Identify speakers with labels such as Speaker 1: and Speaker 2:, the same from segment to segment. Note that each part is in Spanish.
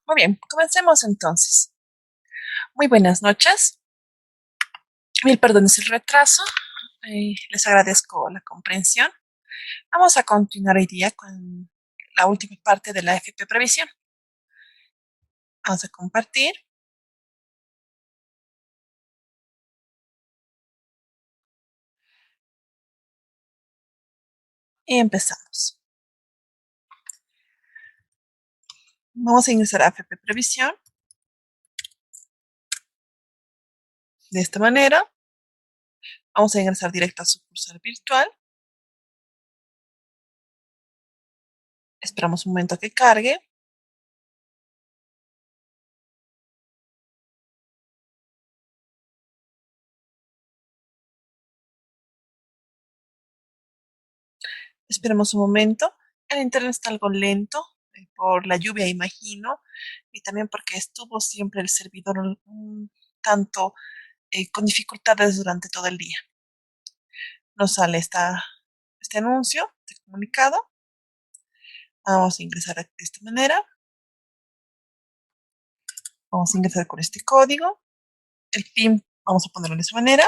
Speaker 1: Muy bien, comencemos entonces. Muy buenas noches. Mil perdones el retraso. Les agradezco la comprensión. Vamos a continuar hoy día con la última parte de la FP Previsión. Vamos a compartir y empezamos. Vamos a ingresar a FP Previsión de esta manera. Vamos a ingresar directo a sucursal virtual. Esperamos un momento a que cargue. Esperemos un momento. El internet está algo lento por la lluvia, imagino, y también porque estuvo siempre el servidor un tanto con dificultades durante todo el día. Nos sale este anuncio, este comunicado. Vamos a ingresar de esta manera. Vamos a ingresar con este código. El PIN vamos a ponerlo de esa manera.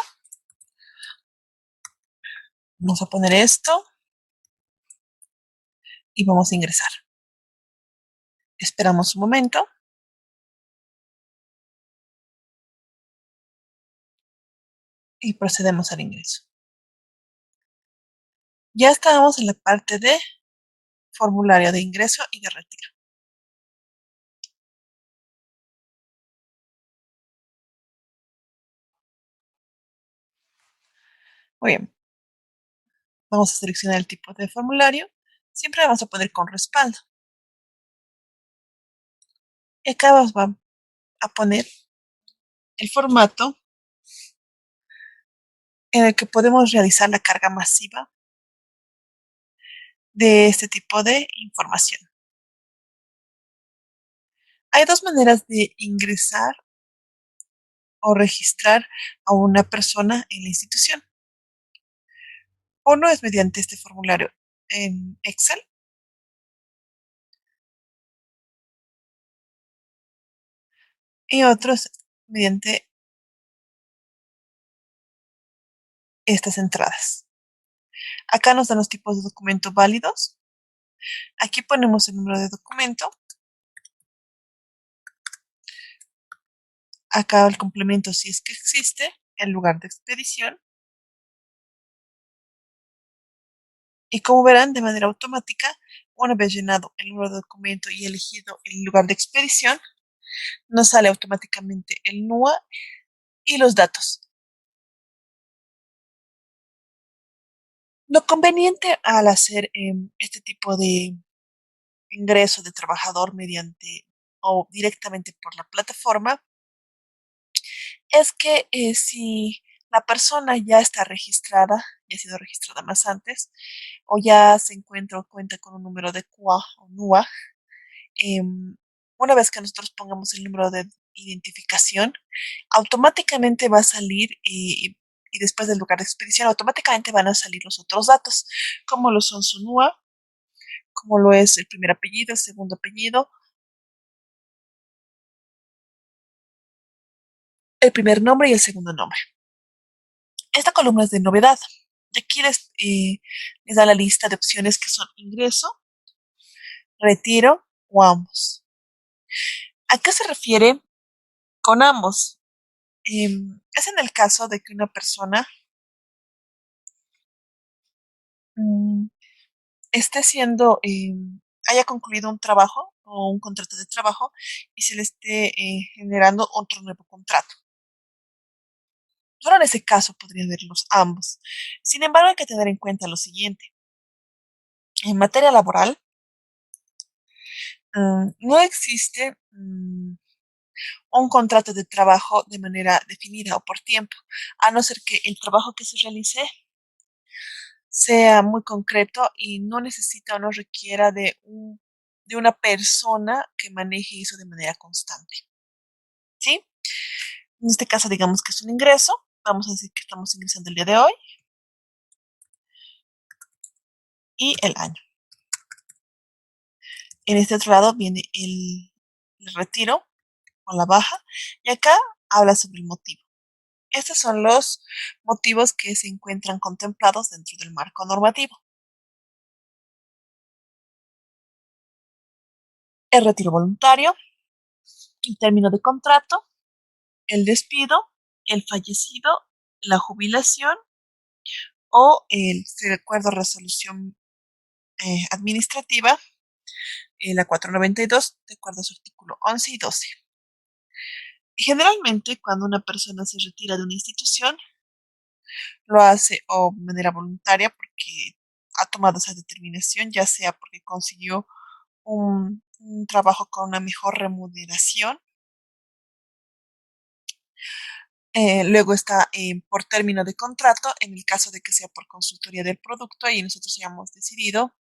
Speaker 1: Vamos a poner esto y vamos a ingresar. Esperamos un momento. Y procedemos al ingreso. Ya estábamos en la parte de formulario de ingreso y de retiro. Muy bien. Vamos a seleccionar el tipo de formulario. Siempre vamos a poner con respaldo. Y acá vamos a poner el formato en el que podemos realizar la carga masiva de este tipo de información. Hay dos maneras de ingresar o registrar a una persona en la institución. Uno es mediante este formulario en Excel y otro es mediante estas entradas. Acá nos dan los tipos de documento válidos. Aquí ponemos el número de documento. Acá el complemento si es que existe, el lugar de expedición. Y como verán, de manera automática, una vez llenado el número de documento y elegido el lugar de expedición, nos sale automáticamente el NUA y los datos. Lo conveniente al hacer este tipo de ingreso de trabajador mediante o directamente por la plataforma es que si la persona ya está registrada, ya ha sido registrada más antes, o ya se encuentra o cuenta con un número de CUA o NUA, una vez que nosotros pongamos el número de identificación, automáticamente va a salir y después del lugar de expedición, automáticamente van a salir los otros datos, como lo son su NUA, como lo es el primer apellido, el segundo apellido, el primer nombre y el segundo nombre. Esta columna es de novedad. Y aquí les da la lista de opciones que son ingreso, retiro o ambos. ¿A qué se refiere con ambos? Es en el caso de que una persona mm, esté siendo, haya concluido un trabajo o un contrato de trabajo y se le esté generando otro nuevo contrato. Solo en ese caso podría verlos ambos. Sin embargo, hay que tener en cuenta lo siguiente. En materia laboral, no existe un contrato de trabajo de manera definida o por tiempo, a no ser que el trabajo que se realice sea muy concreto y no necesita o no requiera de una persona que maneje eso de manera constante. ¿Sí? En este caso, digamos que es un ingreso. Vamos a decir que estamos ingresando el día de hoy y el año. En este otro lado viene el retiro o la baja, y acá habla sobre el motivo. Estos son los motivos que se encuentran contemplados dentro del marco normativo. El retiro voluntario, el término de contrato, el despido, el fallecido, la jubilación o el acuerdo de resolución administrativa, la 492, de acuerdo a su artículo 11 y 12. Generalmente, cuando una persona se retira de una institución, lo hace o de manera voluntaria porque ha tomado esa determinación, ya sea porque consiguió un trabajo con una mejor remuneración. Luego está por término de contrato, en el caso de que sea por consultoría del producto y nosotros hayamos decidido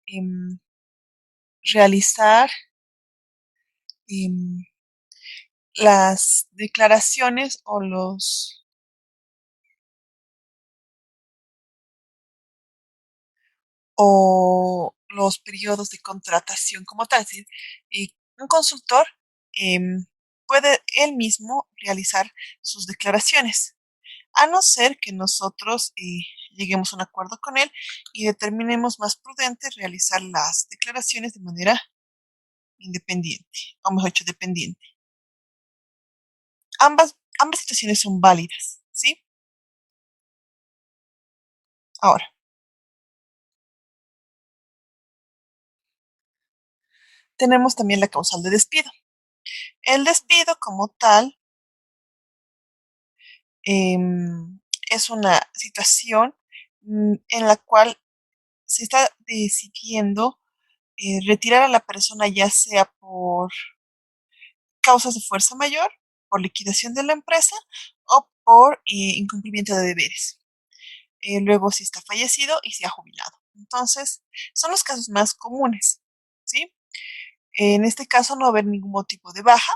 Speaker 1: em, realizar em, las declaraciones o los periodos de contratación como tal. Es decir, un consultor puede él mismo realizar sus declaraciones, a no ser que nosotros lleguemos a un acuerdo con él y determinemos más prudente realizar las declaraciones de manera independiente, o mejor dicho, dependiente. Ambas situaciones son válidas, ¿sí? Ahora, tenemos también la causal de despido. El despido como tal es una situación en la cual se está decidiendo retirar a la persona ya sea por causas de fuerza mayor, por liquidación de la empresa o por incumplimiento de deberes. Luego si está fallecido y se ha jubilado. Entonces, son los casos más comunes, ¿sí? En este caso no va a haber ningún motivo de baja.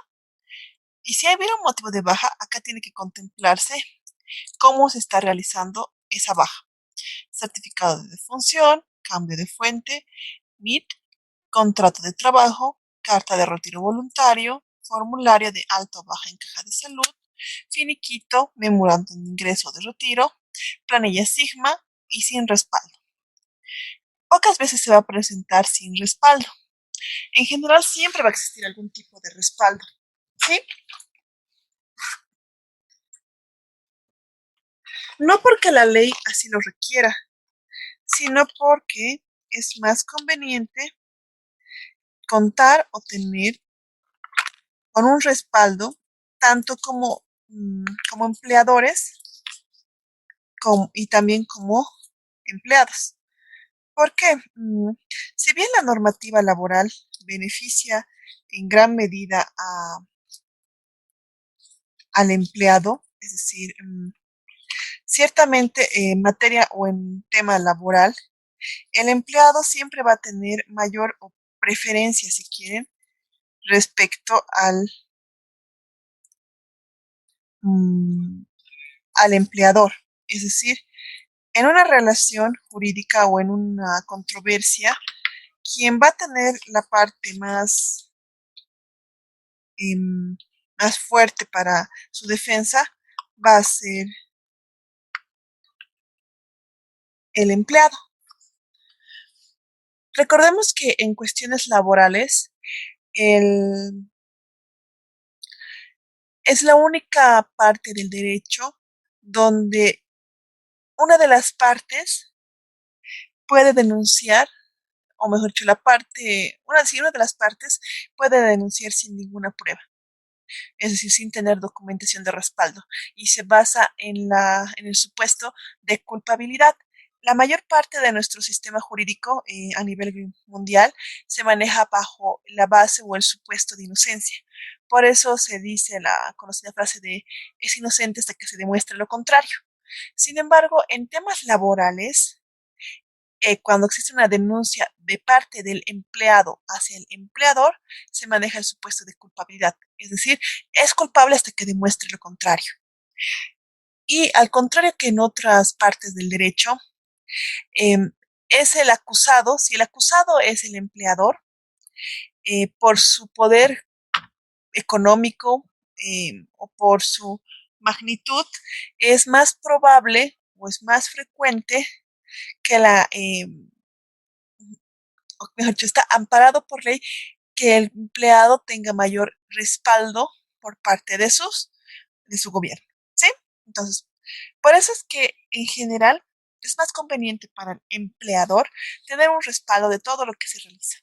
Speaker 1: Y si hubiera un motivo de baja, acá tiene que contemplarse cómo se está realizando esa baja. Certificado de defunción, cambio de fuente, NIT, contrato de trabajo, carta de retiro voluntario, formulario de alta o baja en caja de salud, finiquito, memorándum de ingreso o de retiro, planilla Sigma y sin respaldo. Pocas veces se va a presentar sin respaldo. En general siempre va a existir algún tipo de respaldo, ¿sí? No porque la ley así lo requiera, sino porque es más conveniente contar o tener con un respaldo tanto como empleadores y también como empleados. ¿Por qué? Si bien la normativa laboral beneficia en gran medida al empleado, es decir, ciertamente en materia o en tema laboral, el empleado siempre va a tener mayor preferencia, si quieren, respecto mm, al empleador. Es decir, en una relación jurídica o en una controversia, quien va a tener la parte em, más fuerte para su defensa va a ser el empleado. Recordemos que en cuestiones laborales el, es la única parte del derecho donde una de las partes puede denunciar, o mejor dicho, una de las partes puede denunciar sin ninguna prueba, es decir, sin tener documentación de respaldo, y se basa en el supuesto de culpabilidad. La mayor parte de nuestro sistema jurídico a nivel mundial se maneja bajo la base o el supuesto de inocencia. Por eso se dice la conocida frase de es inocente hasta que se demuestre lo contrario. Sin embargo, en temas laborales, cuando existe una denuncia de parte del empleado hacia el empleador, se maneja el supuesto de culpabilidad. Es decir, es culpable hasta que demuestre lo contrario. Y al contrario que en otras partes del derecho, eh, es el acusado, si el acusado es el empleador, por su poder económico o por su magnitud, es más probable o es más frecuente que o mejor dicho, está amparado por ley que el empleado tenga mayor respaldo por parte de su gobierno, ¿sí? Entonces, por eso es que en general es más conveniente para el empleador tener un respaldo de todo lo que se realiza,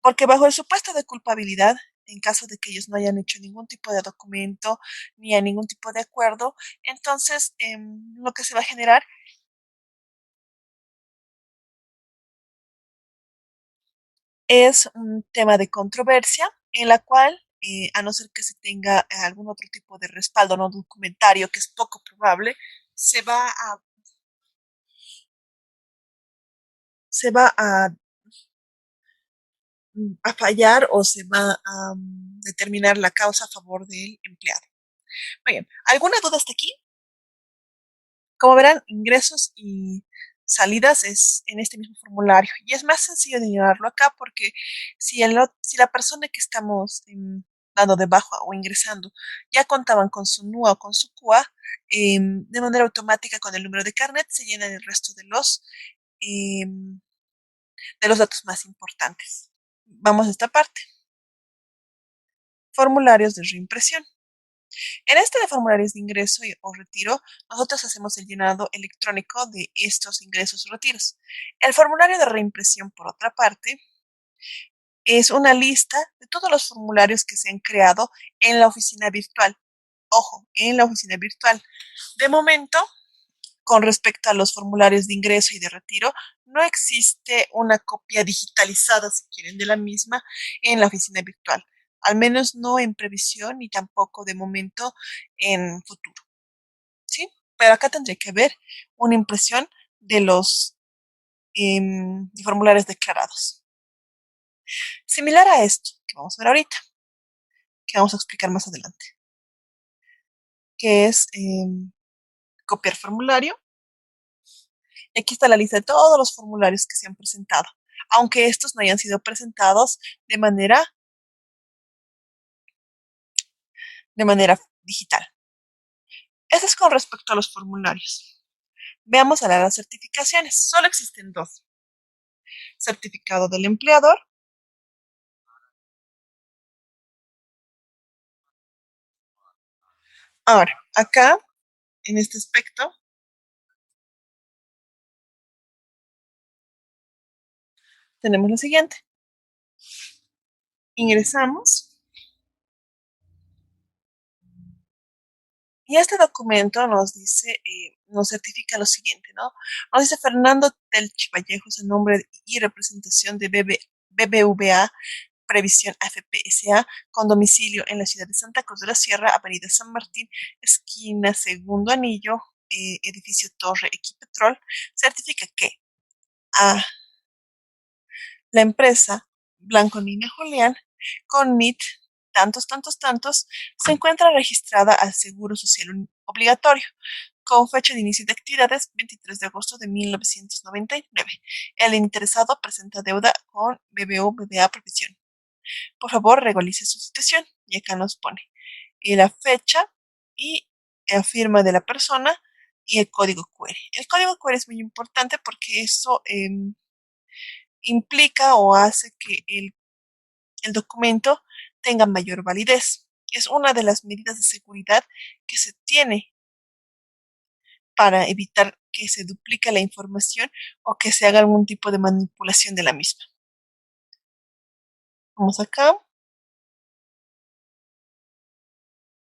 Speaker 1: porque bajo el supuesto de culpabilidad, en caso de que ellos no hayan hecho ningún tipo de documento ni a ningún tipo de acuerdo, entonces lo que se va a generar es un tema de controversia en la cual, a no ser que se tenga algún otro tipo de respaldo no documentario, que es poco probable, se va a, se va a fallar o se va a determinar la causa a favor del empleado. Muy bien, ¿alguna duda hasta aquí? Como verán, ingresos y salidas es en este mismo formulario y es más sencillo de llenarlo acá porque si la persona que estamos dando de baja o ingresando ya contaban con su NUA o con su CUA, de manera automática con el número de carnet se llenan el resto em, de los datos más importantes. Vamos a esta parte, formularios de reimpresión. En este de formularios de ingreso o retiro, nosotros hacemos el llenado electrónico de estos ingresos o retiros. El formulario de reimpresión, por otra parte, es una lista de todos los formularios que se han creado en la oficina virtual. Ojo, en la oficina virtual. De momento, con respecto a los formularios de ingreso y de retiro, no existe una copia digitalizada, si quieren, de la misma en la oficina virtual. Al menos no en previsión ni tampoco de momento en futuro. ¿Sí? Pero acá tendría que haber una impresión de los formularios declarados. Similar a esto que vamos a ver ahorita, que vamos a explicar más adelante, que es copiar formulario. Y aquí está la lista de todos los formularios que se han presentado, aunque estos no hayan sido presentados de de manera digital. Esto es con respecto a los formularios. Veamos a las certificaciones. Solo existen dos. Certificado del empleador. Ahora, acá, en este aspecto, tenemos lo siguiente. Ingresamos y este documento nos dice, nos certifica lo siguiente, ¿no? Nos dice Fernando Telchi Vallejos en nombre y representación de BBVA Previsión AFP S.A. con domicilio en la ciudad de Santa Cruz de la Sierra, Avenida San Martín, esquina Segundo Anillo, edificio Torre Equipetrol, certifica que a la empresa Blanco Niño Julián con NIT tantos, se encuentra registrada al Seguro Social Obligatorio con fecha de inicio de actividades 23 de agosto de 1999. El interesado presenta deuda con BBVA Previsión. Por favor, regularice su situación. Y acá nos pone la fecha y la firma de la persona y el código QR. El código QR es muy importante porque eso implica o hace que el documento tenga mayor validez. Es una de las medidas de seguridad que se tiene para evitar que se duplique la información o que se haga algún tipo de manipulación de la misma. Vamos acá,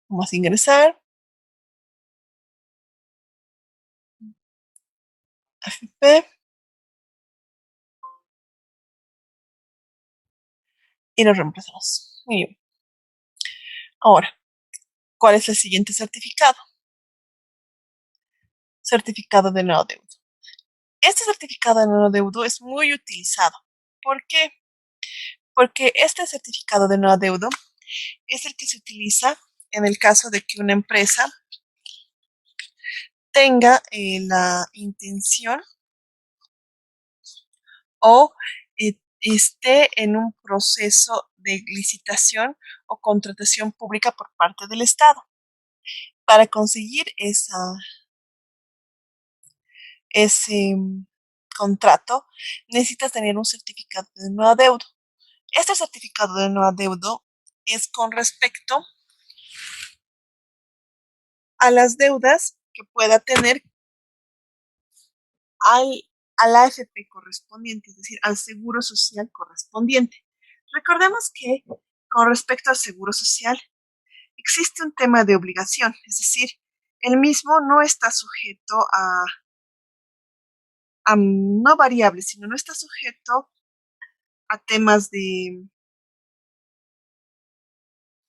Speaker 1: vamos a ingresar, AFP, y lo reemplazamos. Muy bien. Ahora, ¿cuál es el siguiente certificado? Certificado de no deuda. Este certificado de no deuda es muy utilizado. ¿Por qué? Porque este certificado de no adeudo es el que se utiliza en el caso de que una empresa tenga la intención o esté en un proceso de licitación o contratación pública por parte del Estado. Para conseguir ese contrato, necesitas tener un certificado de no adeudo. Este certificado de no adeudo es con respecto a las deudas que pueda tener al, al AFP correspondiente, es decir, al seguro social correspondiente. Recordemos que con respecto al seguro social existe un tema de obligación, es decir, el mismo no está sujeto a no variables, sino no está sujeto a temas de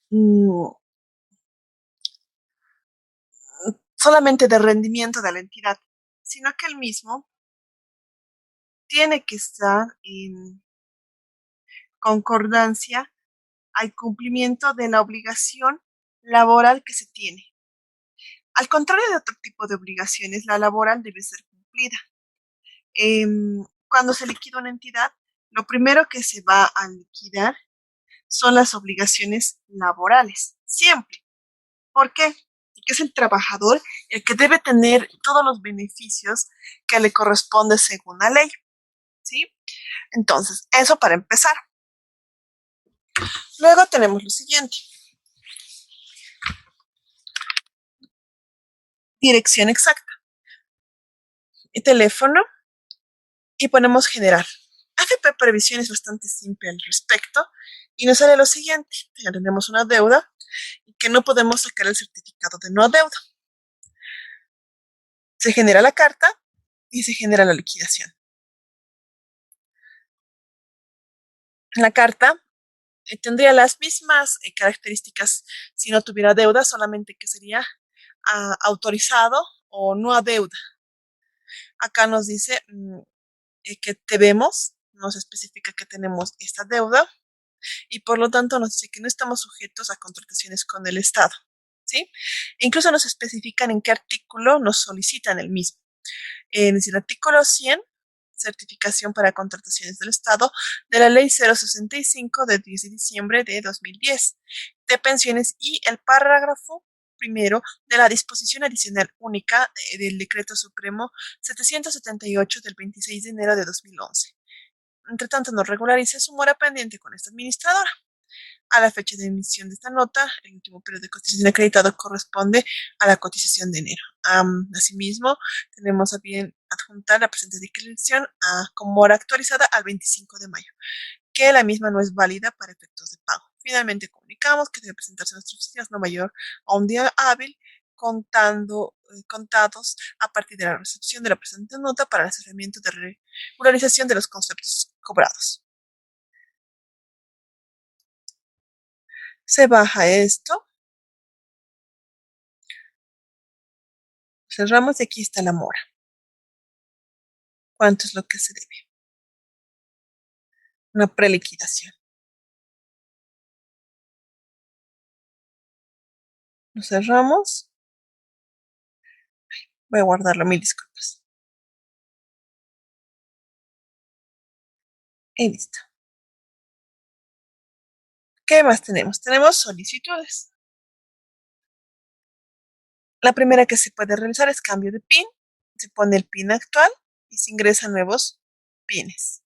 Speaker 1: mm, solamente de rendimiento de la entidad, sino que el mismo tiene que estar en concordancia al cumplimiento de la obligación laboral que se tiene. Al contrario de otro tipo de obligaciones, la laboral debe ser cumplida. Cuando se liquida una entidad, lo primero que se va a liquidar son las obligaciones laborales, siempre. ¿Por qué? Porque es el trabajador el que debe tener todos los beneficios que le corresponde según la ley, ¿sí? Entonces, eso para empezar. Luego tenemos lo siguiente. Dirección exacta. Y teléfono y ponemos generar. AFP Previsión es bastante simple al respecto y nos sale lo siguiente. Tenemos una deuda y que no podemos sacar el certificado de no deuda. Se genera la carta y se genera la liquidación. La carta tendría las mismas características si no tuviera deuda, solamente que sería autorizado o no a deuda. Acá nos dice que debemos, nos especifica que tenemos esta deuda y por lo tanto nos dice que no estamos sujetos a contrataciones con el Estado, ¿sí? Incluso nos especifican en qué artículo nos solicitan el mismo. Es el artículo 100, certificación para contrataciones del Estado, de la Ley 065 del 10 de diciembre de 2010 de pensiones y el párrafo primero de la disposición adicional única del Decreto Supremo 778 del 26 de enero de 2011. Entre tanto, no regularice su mora pendiente con esta administradora. A la fecha de emisión de esta nota, el último periodo de cotización acreditado corresponde a la cotización de enero. Asimismo, tenemos a bien adjuntar la presente declaración con mora actualizada al 25 de mayo, que la misma no es válida para efectos de pago. Finalmente, comunicamos que debe presentarse en nuestras oficinas no mayor a un día hábil contados a partir de la recepción de la presente nota para el asesoramiento de regularización de los conceptos cobrados. Se baja esto, cerramos y aquí está la mora. ¿Cuánto es lo que se debe? Una preliquidación. Lo cerramos. Voy a guardarlo, mil disculpas. Y listo. ¿Qué más tenemos? Tenemos solicitudes. La primera que se puede realizar es cambio de PIN. Se pone el PIN actual y se ingresan nuevos PINs.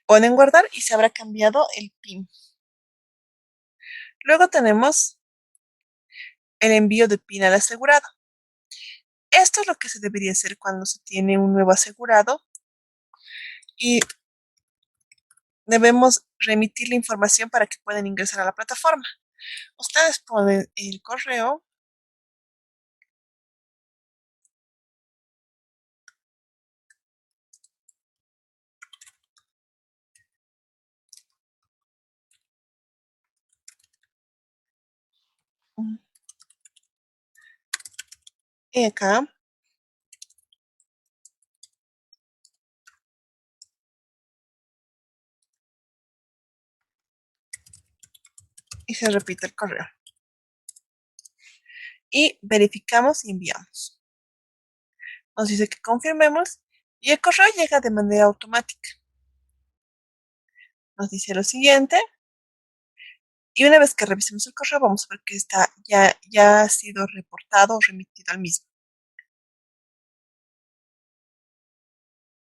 Speaker 1: Ponen guardar y se habrá cambiado el PIN. Luego tenemos el envío de PIN al asegurado. Esto es lo que se debería hacer cuando se tiene un nuevo asegurado y debemos remitir la información para que puedan ingresar a la plataforma. Ustedes ponen el correo y acá y se repite el correo. Y verificamos y enviamos. Nos dice que confirmemos y el correo llega de manera automática. Nos dice lo siguiente, Y una vez que revisemos el correo, vamos a ver que ya ha sido reportado o remitido al mismo.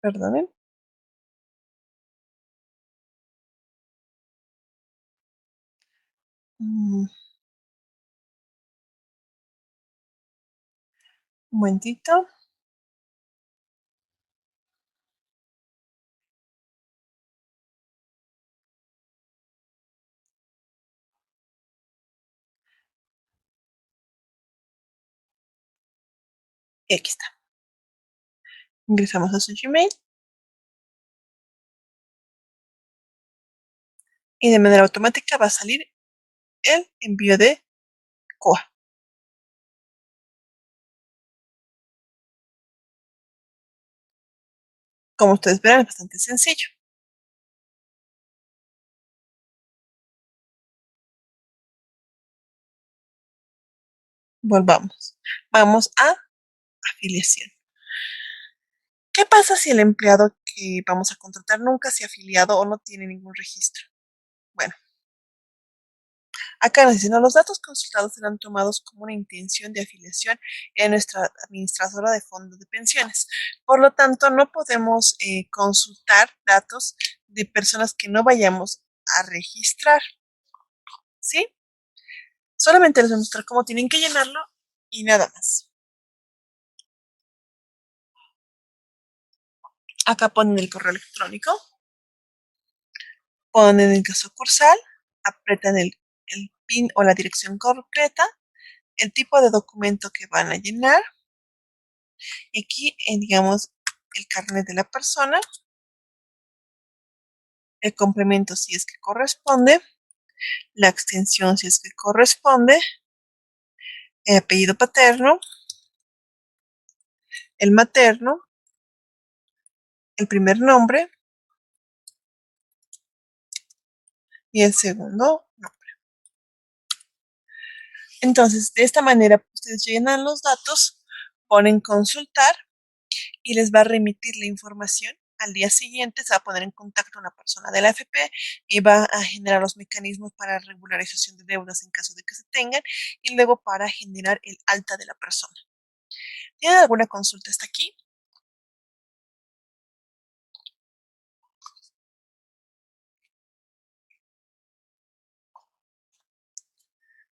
Speaker 1: Perdonen. Un momentito. Y aquí está. Ingresamos a su Gmail y de manera automática va a salir el envío de COA. Como ustedes verán, es bastante sencillo. Volvamos. Vamos a afiliación. ¿Qué pasa si el empleado que vamos a contratar nunca se ha afiliado o no tiene ningún registro? Bueno, acá nos dicen, "No, los datos consultados serán tomados como una intención de afiliación en nuestra administradora de fondos de pensiones. Por lo tanto, no podemos consultar datos de personas que no vayamos a registrar, ¿sí? Solamente les voy a mostrar cómo tienen que llenarlo y nada más. Acá ponen el correo electrónico, ponen el sucursal, apretan el PIN o la dirección concreta, el tipo de documento que van a llenar, y aquí, digamos, el carnet de la persona, el complemento si es que corresponde, la extensión si es que corresponde, el apellido paterno, el materno, el primer nombre y el segundo nombre. Entonces, de esta manera, ustedes llenan los datos, ponen consultar y les va a remitir la información. Al día siguiente se va a poner en contacto una persona de la AFP y va a generar los mecanismos para regularización de deudas en caso de que se tengan y luego para generar el alta de la persona. ¿Tienen alguna consulta hasta aquí?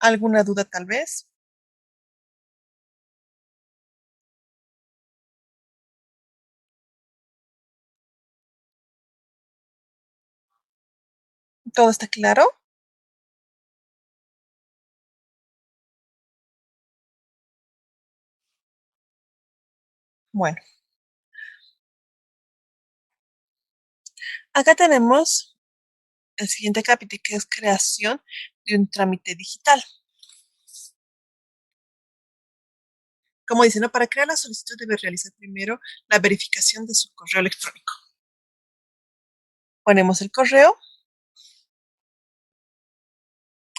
Speaker 1: ¿Alguna duda tal vez? ¿Todo está claro? Bueno, acá tenemos el siguiente capítulo que es creación de un trámite digital. Como dice, ¿no? Para crear la solicitud debe realizar primero la verificación de su correo electrónico. Ponemos el correo,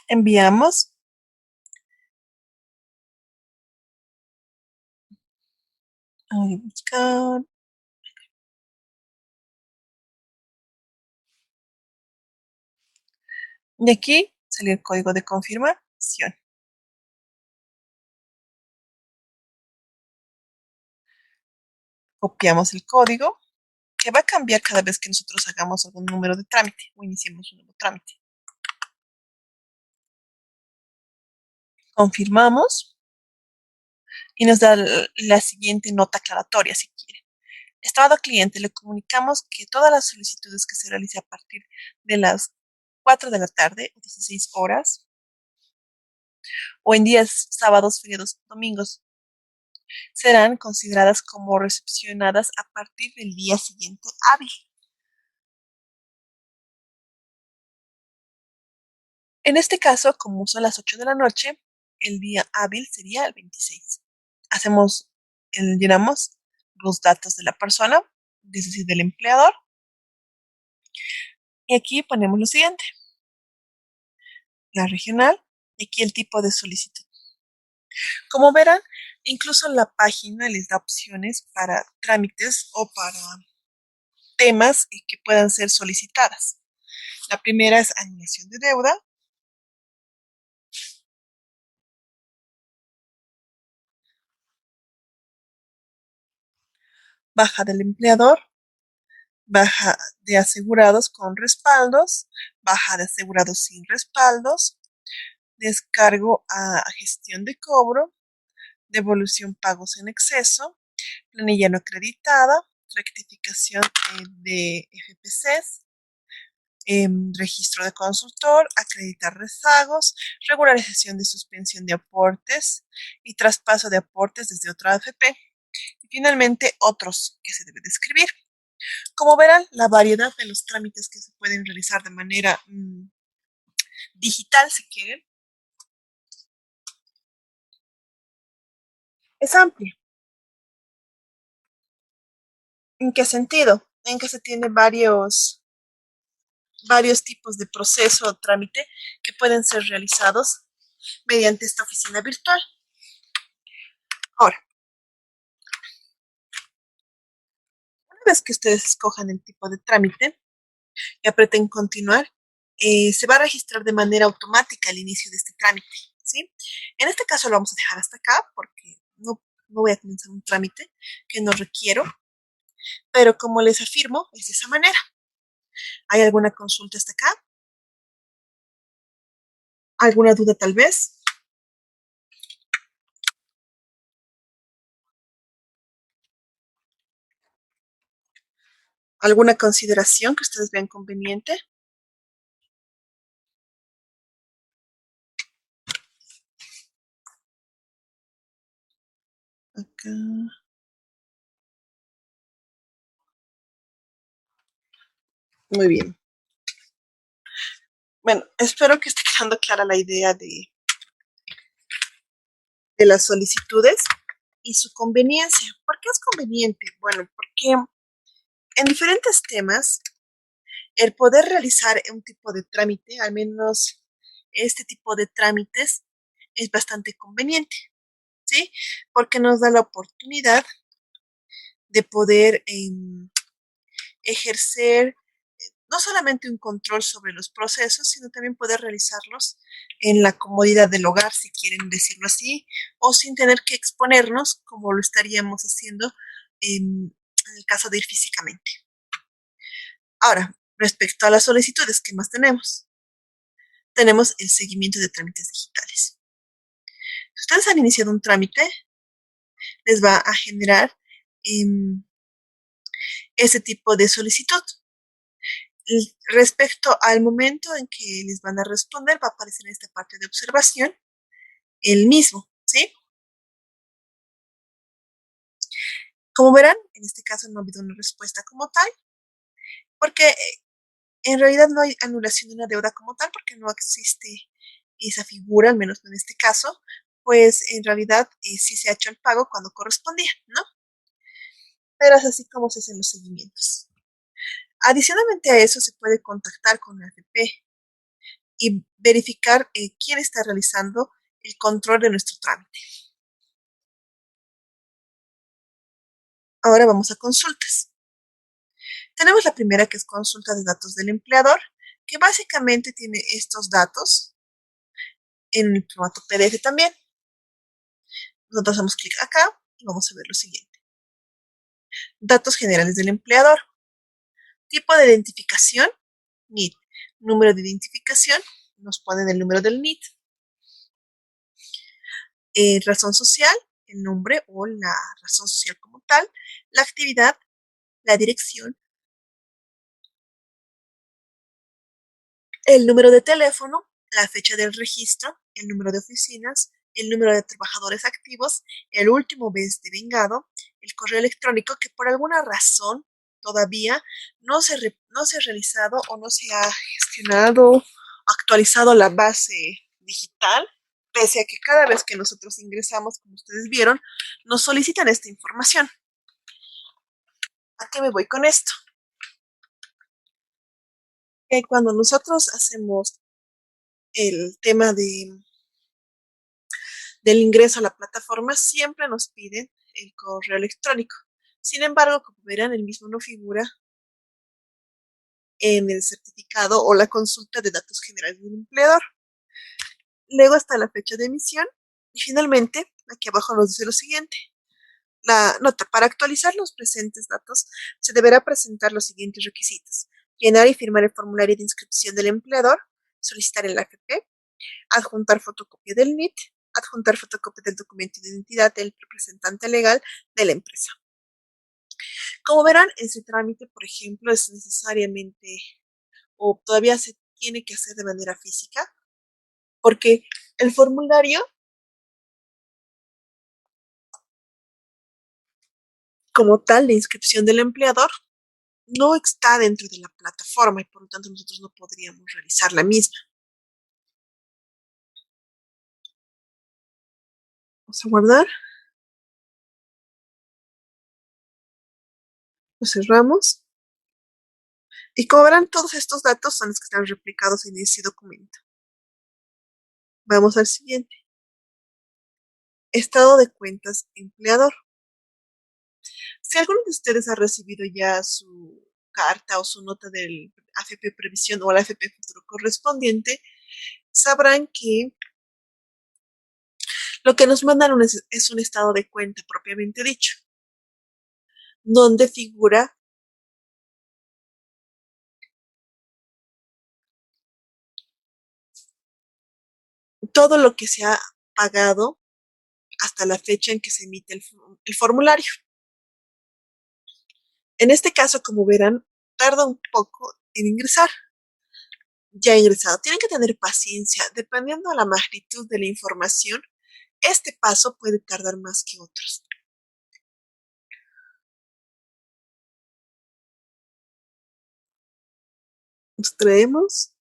Speaker 1: enviamos, voy a buscar, y aquí sale el código de confirmación. Copiamos el código, que va a cambiar cada vez que nosotros hagamos algún número de trámite o iniciemos un nuevo trámite. Confirmamos y nos da la siguiente nota aclaratoria si quiere. Estimado cliente, le comunicamos que todas las solicitudes que se realicen a partir de las 4 de la tarde o 16 horas o en días sábados, feriados, domingos serán consideradas como recepcionadas a partir del día siguiente hábil. En este caso, como son las 8 de la noche, el día hábil sería el 26. Hacemos, llenamos los datos de la persona, es decir, del empleador, y aquí ponemos lo siguiente, la regional, y aquí el tipo de solicitud. Como verán, incluso la página les da opciones para trámites o para temas que puedan ser solicitadas. La primera es anulación de deuda, baja del empleador, baja de asegurados con respaldos, baja de asegurados sin respaldos, descargo a gestión de cobro, devolución pagos en exceso, planilla no acreditada, rectificación de FPCs, registro de consultor, acreditar rezagos, regularización de suspensión de aportes y traspaso de aportes desde otra AFP. Y finalmente, otros que se debe describir. Como verán, la variedad de los trámites que se pueden realizar de manera digital, si quieren, es amplia. ¿En qué sentido? En que se tiene varios tipos de proceso o trámite que pueden ser realizados mediante esta oficina virtual. Ahora, una vez que ustedes escojan el tipo de trámite y aprieten continuar, se va a registrar de manera automática el inicio de este trámite, ¿sí? En este caso lo vamos a dejar hasta acá porque no voy a comenzar un trámite que no requiero, pero como les afirmo, es de esa manera. ¿Hay alguna consulta hasta acá? ¿Alguna duda tal vez? ¿Alguna consideración que ustedes vean conveniente? Acá. Muy bien. Bueno, espero que esté quedando clara la idea de las solicitudes y su conveniencia. ¿Por qué es conveniente? Bueno, porque en diferentes temas, el poder realizar un tipo de trámite, al menos este tipo de trámites, es bastante conveniente, ¿sí? Porque nos da la oportunidad de poder ejercer no solamente un control sobre los procesos, sino también poder realizarlos en la comodidad del hogar, si quieren decirlo así, o sin tener que exponernos como lo estaríamos haciendo en el caso de ir físicamente. Ahora, respecto a las solicitudes, ¿qué más tenemos? Tenemos el seguimiento de trámites digitales. Si ustedes han iniciado un trámite, les va a generar ese tipo de solicitud. Respecto al momento en que les van a responder, va a aparecer en esta parte de observación el mismo, ¿sí? Como verán, en este caso no ha habido una respuesta como tal, porque en realidad no hay anulación de una deuda como tal, porque no existe esa figura, al menos no en este caso, pues en realidad sí se ha hecho el pago cuando correspondía, ¿no? Pero es así como se hacen los seguimientos. Adicionalmente a eso, se puede contactar con la AFP y verificar quién está realizando el control de nuestro trámite. Ahora vamos a consultas. Tenemos la primera, que es consulta de datos del empleador, que básicamente tiene estos datos en el formato PDF también. Nosotros damos clic acá y vamos a ver lo siguiente. Datos generales del empleador. Tipo de identificación, NIT. Número de identificación, nos ponen el número del NIT. Razón social, el nombre o la razón social como tal. La actividad, la dirección, el número de teléfono, la fecha del registro, el número de oficinas, el número de trabajadores activos, el último mes de vengado, el correo electrónico, que por alguna razón todavía no se ha realizado o no se ha gestionado, actualizado la base digital, pese a que cada vez que nosotros ingresamos, como ustedes vieron, nos solicitan esta información. ¿A qué me voy con esto? Que cuando nosotros hacemos el tema del ingreso a la plataforma, siempre nos piden el correo electrónico. Sin embargo, como verán, el mismo no figura en el certificado o la consulta de datos generales del empleador. Luego está la fecha de emisión y finalmente, aquí abajo nos dice lo siguiente: La nota, para actualizar los presentes datos, se deberá presentar los siguientes requisitos: llenar y firmar el formulario de inscripción del empleador, solicitar el AFP, adjuntar fotocopia del NIT, adjuntar fotocopia del documento de identidad del representante legal de la empresa. Como verán, ese trámite, por ejemplo, es necesariamente o todavía se tiene que hacer de manera física, porque el formulario como tal de inscripción del empleador no está dentro de la plataforma y por lo tanto nosotros no podríamos realizar la misma. Vamos a guardar, lo cerramos y como verán todos estos datos son los que están replicados en ese documento. Vamos al siguiente. Estado de cuentas empleador. Si alguno de ustedes ha recibido ya su carta o su nota del AFP Previsión o al AFP Futuro correspondiente, sabrán que lo que nos mandan es un estado de cuenta propiamente dicho, donde figura todo lo que se ha pagado hasta la fecha en que se emite el formulario. En este caso, como verán, tarda un poco en ingresar. Ya ingresado, tienen que tener paciencia. Dependiendo de la magnitud de la información, este paso puede tardar más que otros. Nos traemos,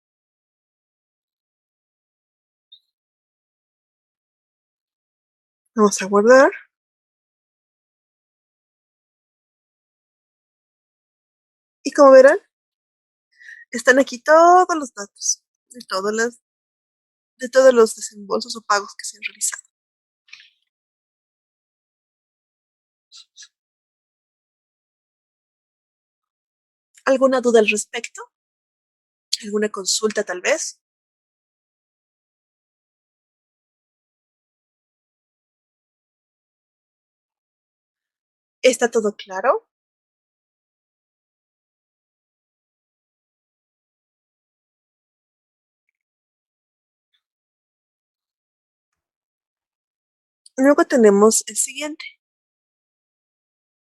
Speaker 1: vamos a guardar y como verán, están aquí todos los datos de todos los desembolsos o pagos que se han realizado. ¿Alguna duda al respecto? ¿Alguna consulta tal vez? ¿Está todo claro? Luego tenemos el siguiente,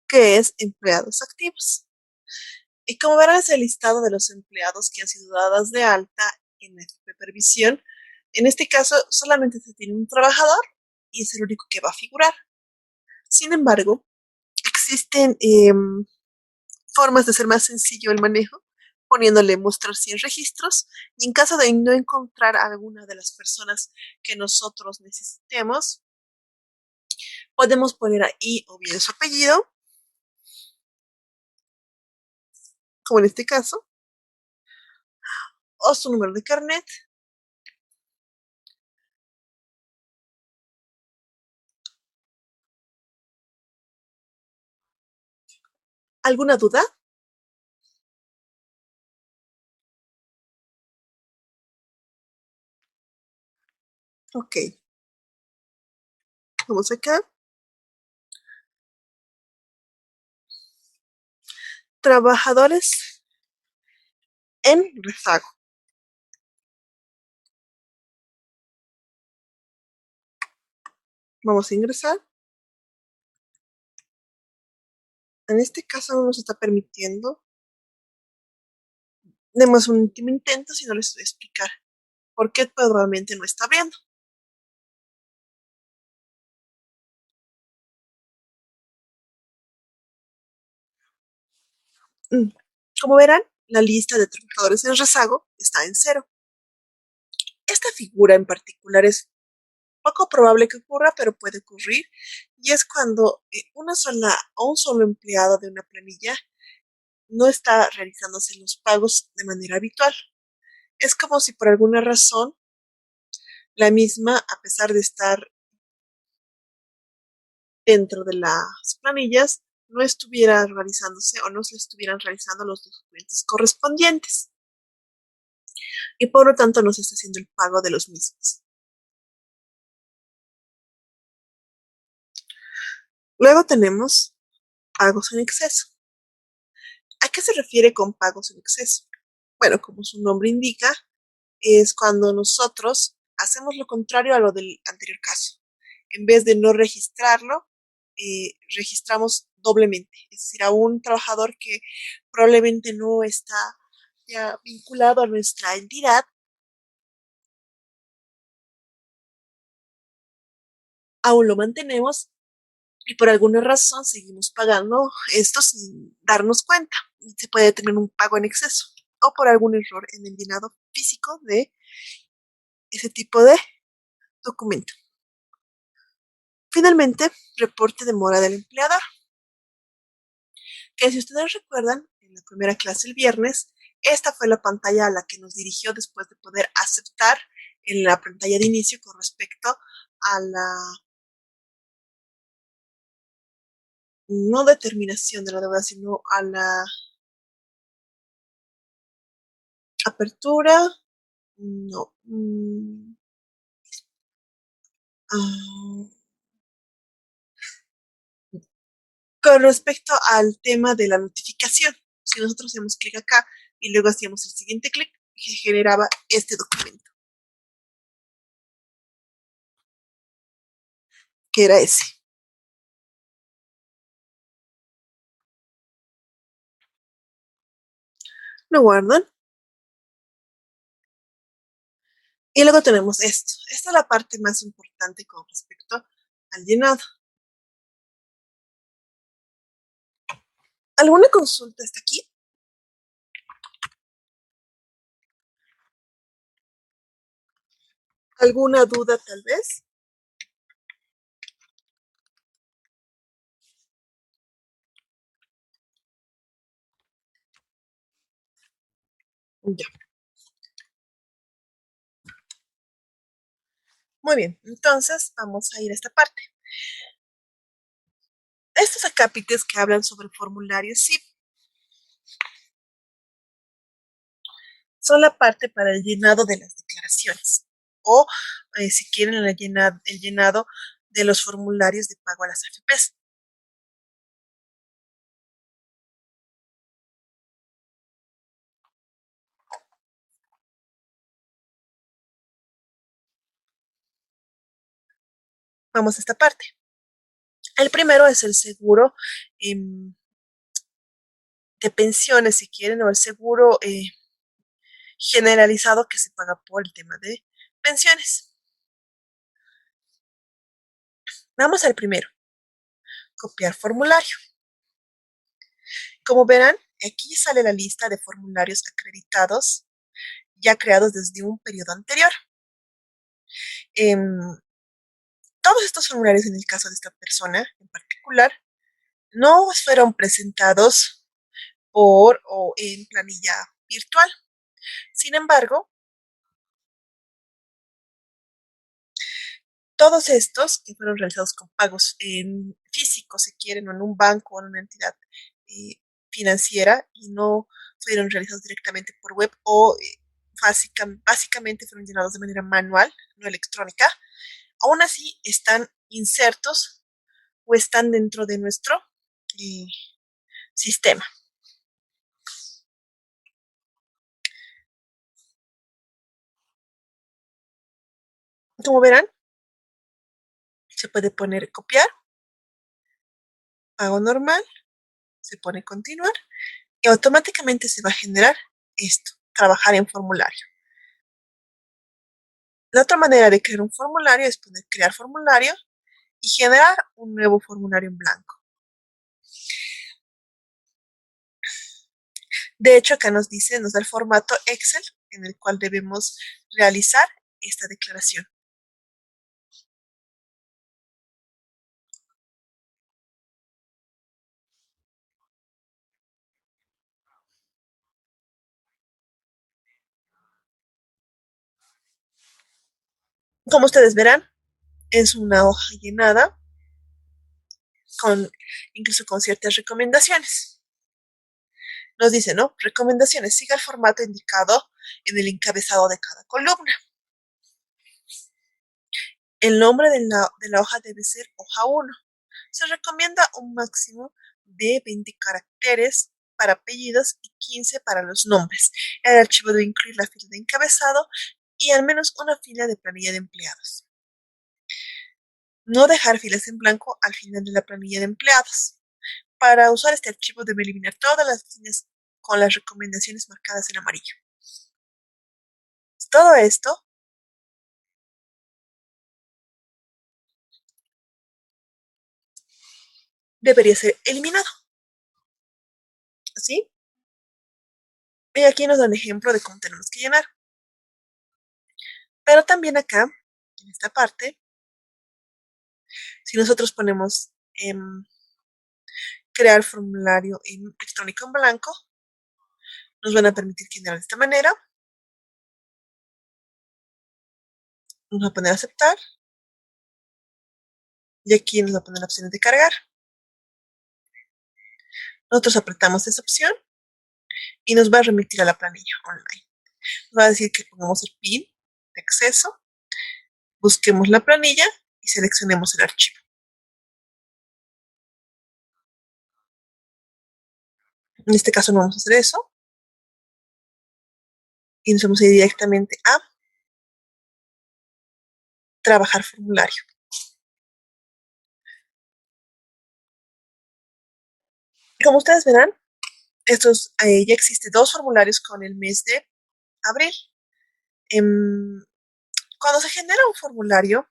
Speaker 1: que es empleados activos. Y como verán es el listado de los empleados que han sido dadas de alta en la supervisión. En este caso, solamente se tiene un trabajador y es el único que va a figurar. Sin embargo, existen formas de hacer más sencillo el manejo, poniéndole mostrar 100 registros y en caso de no encontrar a alguna de las personas que nosotros necesitemos, podemos poner ahí o bien su apellido, como en este caso, o su número de carnet. ¿Alguna duda? Ok, vamos acá. Trabajadores en rezago. Vamos a ingresar. En este caso no nos está permitiendo. Demos un último intento si no les voy a explicar por qué probablemente no está abriendo. Mm. Como verán, la lista de trabajadores en rezago está en cero. Esta figura en particular es poco probable que ocurra, pero puede ocurrir, y es cuando una sola o un solo empleado de una planilla no está realizándose los pagos de manera habitual. Es como si por alguna razón la misma, a pesar de estar dentro de las planillas, no estuviera realizándose o no se estuvieran realizando los documentos correspondientes y por lo tanto no se está haciendo el pago de los mismos. Luego tenemos pagos en exceso. ¿A qué se refiere con pagos en exceso? Bueno, como su nombre indica, es cuando nosotros hacemos lo contrario a lo del anterior caso. En vez de no registrarlo, registramos doblemente. Es decir, a un trabajador que probablemente no está ya vinculado a nuestra entidad, aún lo mantenemos y por alguna razón seguimos pagando esto sin darnos cuenta. Y se puede tener un pago en exceso o por algún error en el llenado físico de ese tipo de documento. Finalmente, reporte de mora del empleador, que si ustedes recuerdan, en la primera clase el viernes, esta fue la pantalla a la que nos dirigió después de poder aceptar en la pantalla de inicio con respecto a la no determinación de la deuda, sino a la apertura, no, uh, con respecto al tema de la notificación. Si nosotros hacemos clic acá y luego hacíamos el siguiente clic, generaba este documento, que era ese. Lo guardan. Y luego tenemos esto. Esta es la parte más importante con respecto al llenado. ¿Alguna consulta hasta aquí? ¿Alguna duda tal vez? Ya. Muy bien, entonces vamos a ir a esta parte. Estos acápites que hablan sobre formularios SIP son la parte para el llenado de las declaraciones o, si quieren, el llenado de los formularios de pago a las AFPs. Vamos a esta parte. El primero es el seguro eh, de pensiones, si quieren, o el seguro generalizado que se paga por el tema de pensiones. Vamos al primero, copiar formulario. Como verán, aquí sale la lista de formularios acreditados ya creados desde un periodo anterior. Em, Todos estos formularios, en el caso de esta persona en particular, no fueron presentados por o en planilla virtual. Sin embargo, todos estos que fueron realizados con pagos en físico, si quieren, o en un banco o en una entidad eh, financiera y no fueron realizados directamente por web o básicamente fueron llenados de manera manual, no electrónica, aún así están insertos o están dentro de nuestro eh, sistema. Como verán, se puede poner copiar, pago normal, se pone continuar y automáticamente se va a generar esto, trabajar en formulario. La otra manera de crear un formulario es poner crear formulario y generar un nuevo formulario en blanco. De hecho, acá nos dice, nos da el formato Excel en el cual debemos realizar esta declaración. Como ustedes verán, es una hoja llenada con incluso con ciertas recomendaciones. Nos dice, ¿no? Recomendaciones. Siga el formato indicado en el encabezado de cada columna. El nombre de la hoja debe ser hoja 1. se recomienda un máximo de 20 caracteres para apellidos y 15 para los nombres. El archivo debe incluir la fila de encabezado y al menos una fila de planilla de empleados. No dejar filas en blanco al final de la planilla de empleados. Para usar este archivo debe eliminar todas las líneas con las recomendaciones marcadas en amarillo. Todo esto debería ser eliminado. ¿Así? Y aquí nos da un ejemplo de cómo tenemos que llenar. Pero también acá, en esta parte, si nosotros ponemos crear formulario electrónico en blanco, nos van a permitir generar de esta manera. Vamos a poner aceptar. Y aquí nos va a poner la opción de cargar. Nosotros apretamos esa opción y nos va a remitir a la planilla online. Nos va a decir que pongamos el PIN de acceso, busquemos la planilla y seleccionemos el archivo. En este caso no vamos a hacer eso. Y nos vamos a ir directamente a trabajar formulario. Como ustedes verán, ya existen dos formularios con el mes de abril. Cuando se genera un formulario,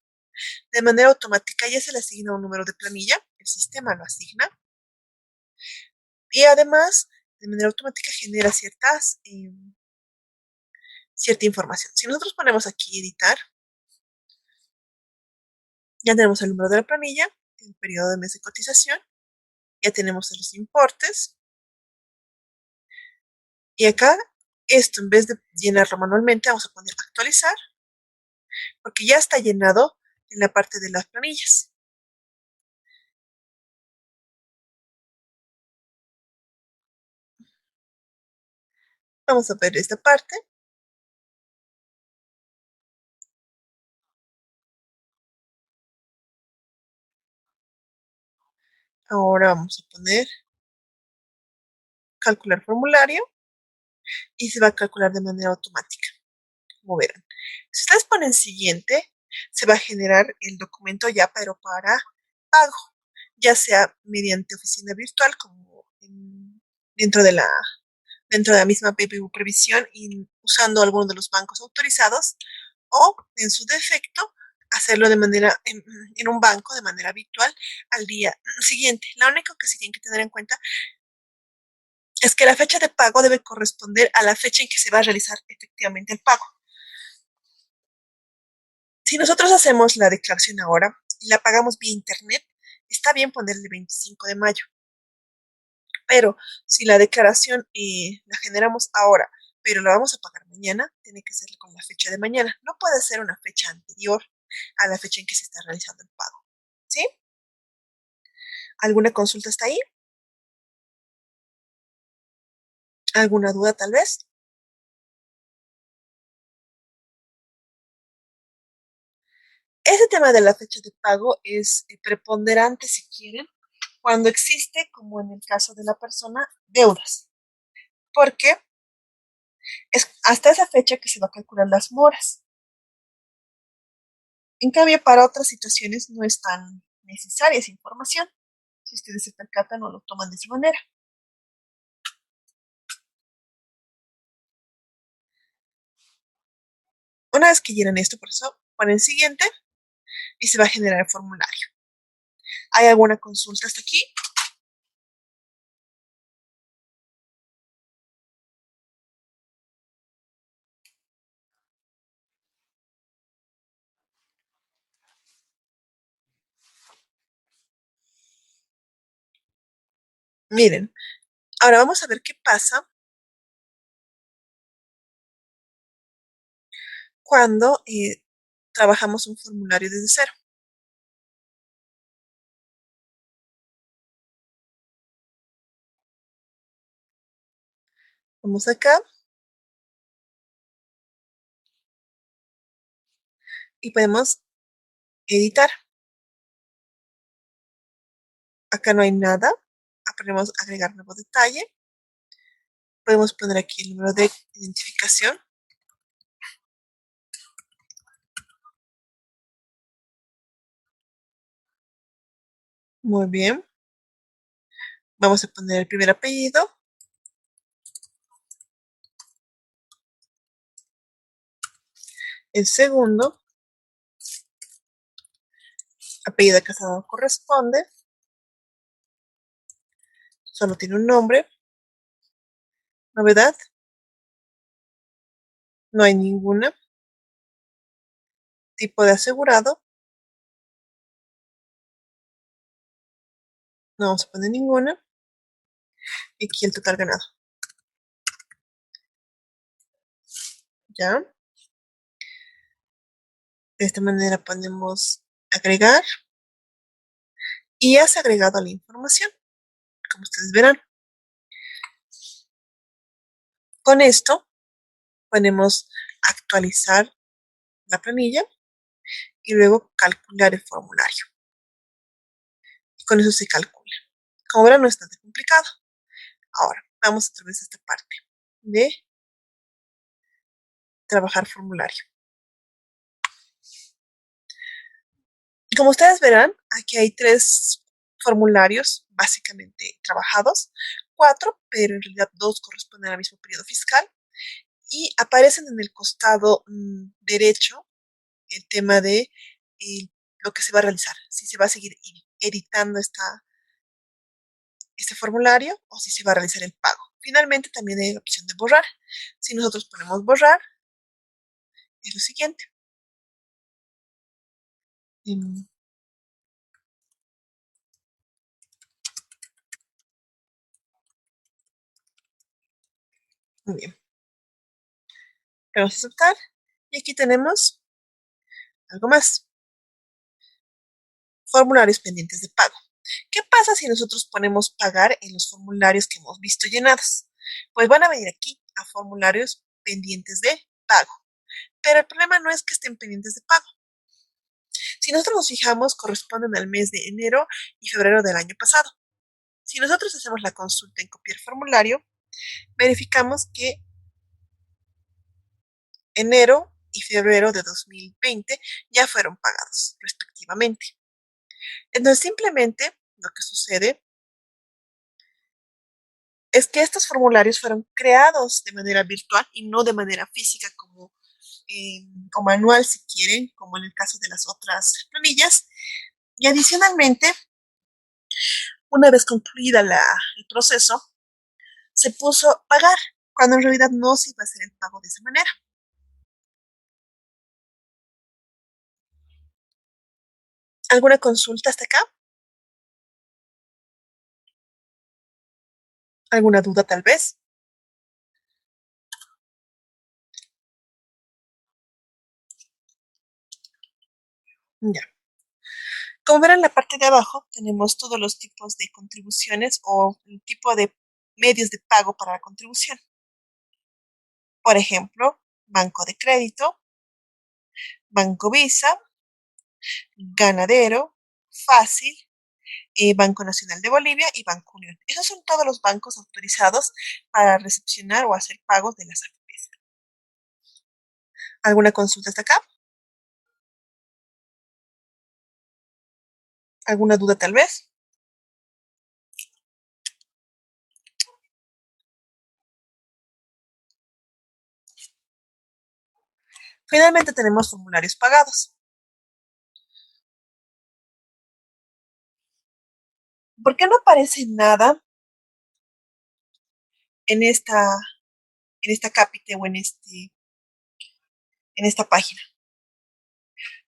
Speaker 1: de manera automática ya se le asigna un número de planilla, el sistema lo asigna, y además, de manera automática genera cierta información. Si nosotros ponemos aquí editar, ya tenemos el número de la planilla, el periodo de mes de cotización, ya tenemos los importes, y acá, esto en vez de llenarlo manualmente, vamos a poner actualizar, porque ya está llenado en la parte de las planillas. Vamos a ver esta parte. Ahora vamos a poner calcular formulario y se va a calcular de manera automática. Como verán. Si ustedes ponen siguiente, se va a generar el documento ya, pero para pago, ya sea mediante oficina virtual, como dentro de la, dentro de la misma PPU Previsión y usando alguno de los bancos autorizados, o en su defecto, hacerlo en un banco de manera virtual al día siguiente. Lo único que sí tienen que tener en cuenta es que la fecha de pago debe corresponder a la fecha en que se va a realizar efectivamente el pago. Si nosotros hacemos la declaración ahora y la pagamos vía internet, está bien ponerle 25 de mayo. Pero si la declaración la generamos ahora, pero la vamos a pagar mañana, tiene que ser con la fecha de mañana. No puede ser una fecha anterior a la fecha en que se está realizando el pago. ¿Sí? ¿Alguna consulta hasta ahí? ¿Alguna duda tal vez? Ese tema de la fecha de pago es preponderante, si quieren, cuando existe, como en el caso de la persona, deudas. Porque es hasta esa fecha que se va a calcular las moras. En cambio, para otras situaciones no es tan necesaria esa información. Si ustedes se percatan o lo toman de esa manera. Una vez que llenan esto, por eso ponen siguiente y se va a generar el formulario. ¿Hay alguna consulta hasta aquí? Miren, ahora vamos a ver qué pasa cuando trabajamos un formulario desde cero. Vamos acá y podemos editar. Acá no hay nada. Aprendemos a agregar nuevo detalle. Podemos poner aquí el número de identificación. Muy bien. Vamos a poner el primer apellido. El segundo. Apellido casado corresponde. Solo tiene un nombre. Novedad. No hay ninguna. Tipo de asegurado. No vamos a poner ninguna. Y aquí el total ganado. ¿Ya? De esta manera podemos agregar. Y has agregado la información, como ustedes verán. Con esto podemos actualizar la planilla y luego calcular el formulario. Y con eso se calcula. Como verán, no es tan complicado. Ahora, vamos otra vez a esta parte de trabajar formulario. Y como ustedes verán, aquí hay 3 formularios básicamente trabajados, 4, pero en realidad 2 corresponden al mismo periodo fiscal y aparecen en el costado derecho el tema de lo que se va a realizar, si se va a seguir editando este formulario o si se va a realizar el pago. Finalmente también hay la opción de borrar. Si nosotros ponemos borrar, es lo siguiente. Muy bien. Vamos a aceptar. Y aquí tenemos algo más. Formularios pendientes de pago. ¿Qué pasa si nosotros ponemos pagar en los formularios que hemos visto llenados? Pues van a venir aquí a formularios pendientes de pago. Pero el problema no es que estén pendientes de pago. Si nosotros nos fijamos, corresponden al mes de enero y febrero del año pasado. Si nosotros hacemos la consulta en copiar formulario, verificamos que enero y febrero de 2020 ya fueron pagados respectivamente. Entonces, simplemente lo que sucede es que estos formularios fueron creados de manera virtual y no de manera física como o manual si quieren, como en el caso de las otras planillas. Y adicionalmente, una vez concluida el proceso, se puso pagar, cuando en realidad no se iba a hacer el pago de esa manera. ¿Alguna consulta hasta acá? ¿Alguna duda tal vez? Ya. Como verán en la parte de abajo, tenemos todos los tipos de contribuciones o el tipo de medios de pago para la contribución. Por ejemplo, Banco de Crédito, Banco Visa, Ganadero, Fácil, Banco Nacional de Bolivia y Banco Unión. Esos son todos los bancos autorizados para recepcionar o hacer pagos de las AFPs. ¿Alguna consulta hasta acá? ¿Alguna duda tal vez? Finalmente tenemos formularios pagados. ¿Por qué no aparece nada en esta cápite o en esta página?